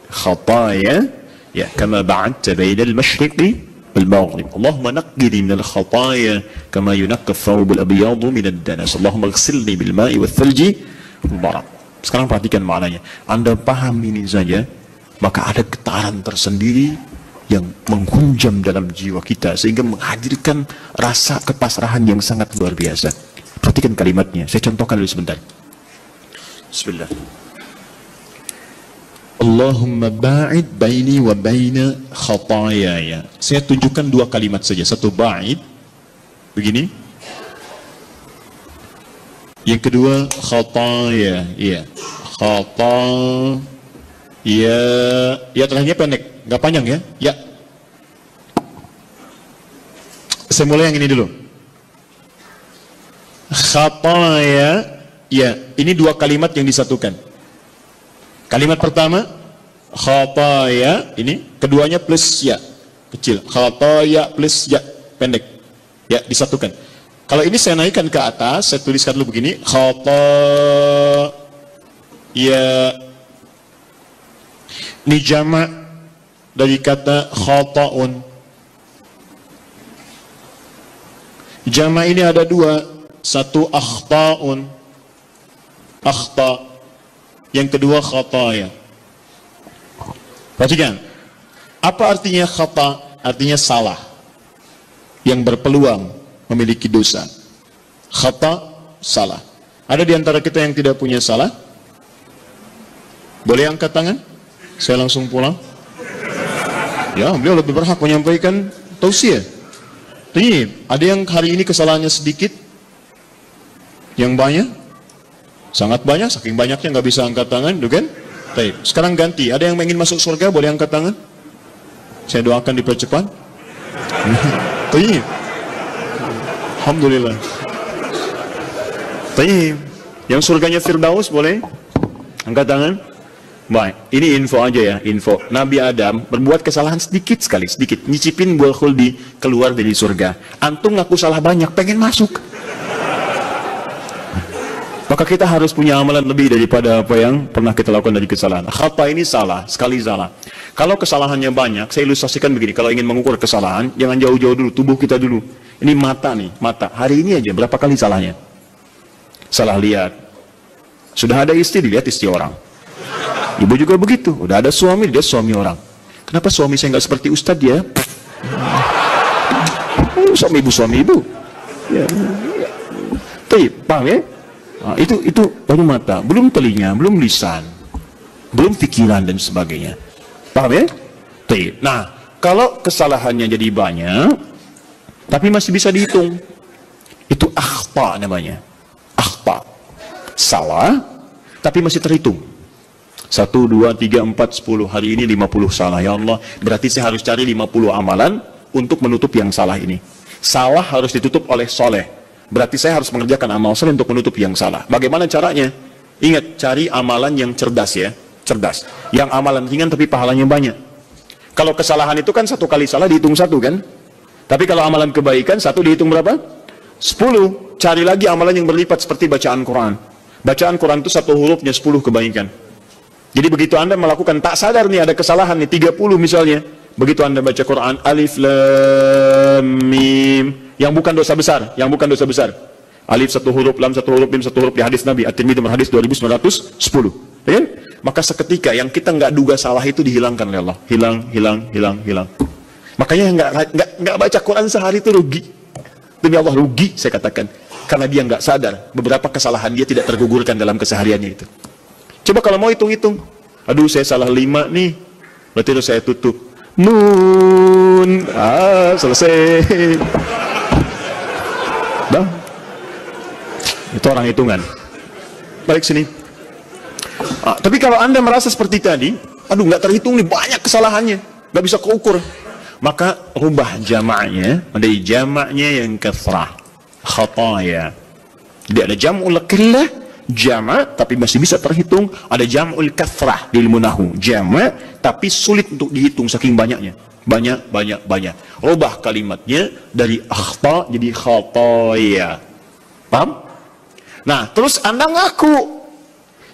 khataya ya kama ba'adta baina al-mashriqi wal-maghrib. Allahumma naqqini min al-khataya kama yunaqqa ath-thawb al-abyad min ad-danas. Allahumma ighsilni bil ma'i wath-thalji wal-barad. Sekarang perhatikan maknanya. Anda paham ini saja, maka ada getaran tersendiri yang menghunjam dalam jiwa kita sehingga menghadirkan rasa kepasrahan yang sangat luar biasa. Perhatikan kalimatnya. Saya contohkan dulu sebentar. Bismillah. Allahumma ba'id baini wa baina khatayaya. Saya tunjukkan dua kalimat saja. Satu ba'id, begini. Yang kedua khataya, ya. Khataya. Ya terakhirnya pendek, nggak panjang ya. Ya. Saya mulai yang ini dulu. khataya, ya, ini dua kalimat yang disatukan. Kalimat pertama khataya, ini keduanya plus ya kecil, khataya plus ya pendek, ya disatukan. Kalau ini saya naikkan ke atas, saya tuliskan dulu begini, khataya, ini jamak dari kata khata'un. Jamak ini ada dua, satu akhta'un, akhta', yang kedua khataya. Perhatikan, apa artinya khata'? Artinya salah, yang berpeluang memiliki dosa. Khata', salah. Ada di antara kita yang tidak punya salah? Boleh angkat tangan? Saya langsung pulang. Ya, beliau lebih berhak menyampaikan tausiah. Ada yang hari ini kesalahannya sedikit, yang banyak, sangat banyak, saking banyaknya nggak bisa angkat tangan, kan? Sekarang ganti, ada yang ingin masuk surga, boleh angkat tangan? Saya doakan dipercepat. Alhamdulillah. Yang surganya Firdaus boleh angkat tangan? Baik, ini info aja ya, info. Nabi Adam berbuat kesalahan sedikit sekali, sedikit. Nyicipin buah khuldi, keluar dari surga. Antum ngaku salah banyak, pengen masuk. Maka kita harus punya amalan lebih daripada apa yang pernah kita lakukan dari kesalahan. Khata ini salah, sekali salah. Kalau kesalahannya banyak, saya ilustrasikan begini. Kalau ingin mengukur kesalahan, jangan jauh-jauh dulu, tubuh kita dulu. Ini mata nih, mata. Hari ini aja, berapa kali salahnya? Salah lihat. Sudah ada istri, dilihat istri orang. Ibu juga begitu, udah ada suami, dia suami orang. Kenapa suami saya nggak seperti ustadz ya? Suami ibu. Ya. Paham ya? Nah, itu baru mata, belum telinga, belum lisan, belum pikiran dan sebagainya. Paham ya? Nah, kalau kesalahannya jadi banyak, tapi masih bisa dihitung, itu akhta namanya. Akhta, salah, tapi masih terhitung. 1, 2, 3, 4, 10. Hari ini 50 salah. Ya Allah, berarti saya harus cari 50 amalan untuk menutup yang salah ini. Salah harus ditutup oleh soleh. Berarti saya harus mengerjakan amal soleh untuk menutup yang salah. Bagaimana caranya? Ingat, cari amalan yang cerdas ya. Cerdas. Yang amalan ringan tapi pahalanya banyak. Kalau kesalahan itu kan satu kali salah dihitung 1 kan? Tapi kalau amalan kebaikan 1 dihitung berapa? 10. Cari lagi amalan yang berlipat seperti bacaan Quran. Bacaan Quran itu 1 hurufnya 10 kebaikan. Jadi begitu Anda melakukan, tak sadar nih ada kesalahan nih 30 misalnya. Begitu Anda baca Quran, alif lam mim, yang bukan dosa besar, Alif 1 huruf, lam 1 huruf, mim 1 huruf, di hadis Nabi At-Tirmidzi nomor hadis 2910. Ya kan? Maka seketika yang kita nggak duga salah itu dihilangkan oleh Allah. Hilang. Makanya nggak baca Quran sehari itu rugi. Demi Allah rugi saya katakan. Karena dia nggak sadar beberapa kesalahan dia tidak tergugurkan dalam kesehariannya itu. Coba kalau mau hitung-hitung, aduh saya salah 5 nih, berarti harus saya tutup. Nun, selesai. Dah, itu orang hitungan. Balik sini. Tapi kalau Anda merasa seperti tadi, aduh nggak terhitung nih, banyak kesalahannya, nggak bisa keukur, maka rubah jamaknya menjadi jamaknya yang kathrah, khataya. Jadi ada jam'ul qillah, jamak tapi masih bisa terhitung. Ada jam'ul kathrah di ilmu nahwu, jamak tapi sulit untuk dihitung saking banyaknya. Banyak. Rubah kalimatnya dari akhta jadi khataya. Paham? Nah, terus Anda ngaku,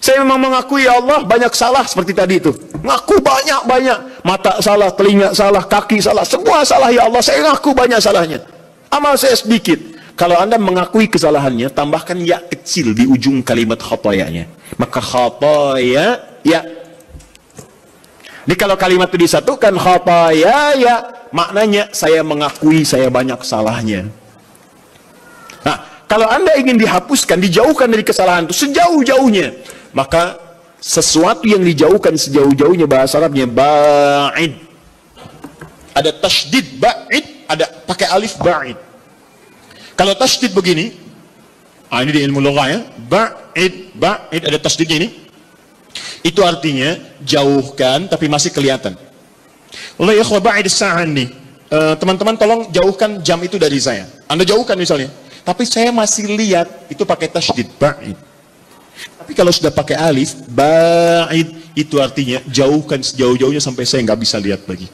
saya memang mengakui ya Allah banyak salah seperti tadi itu. Ngaku banyak. Mata salah, telinga salah, kaki salah, semua salah ya Allah. Saya ngaku banyak salahnya. Amal saya sedikit. Kalau Anda mengakui kesalahannya, tambahkan ya kecil di ujung kalimat khatayanya. Maka khataya ya. Jadi kalau kalimat itu disatukan khataya ya, maknanya saya mengakui saya banyak salahnya. Nah, kalau Anda ingin dihapuskan, dijauhkan dari kesalahan itu sejauh-jauhnya, maka sesuatu yang dijauhkan sejauh-jauhnya bahasa Arabnya ba'id. Ada tasydid ba'id, ada pakai alif ba'id. Kalau tasydid begini, ini di ilmu lugah ya, ba'id ada tasydidnya ini. Itu artinya jauhkan tapi masih kelihatan. Allah ya ba'id sa'an nih. Teman-teman tolong jauhkan jam itu dari saya. Anda jauhkan misalnya. Tapi saya masih lihat, itu pakai tasydid, ba'id. Tapi kalau sudah pakai alif, ba'id, itu artinya jauhkan sejauh-jauhnya sampai saya nggak bisa lihat lagi.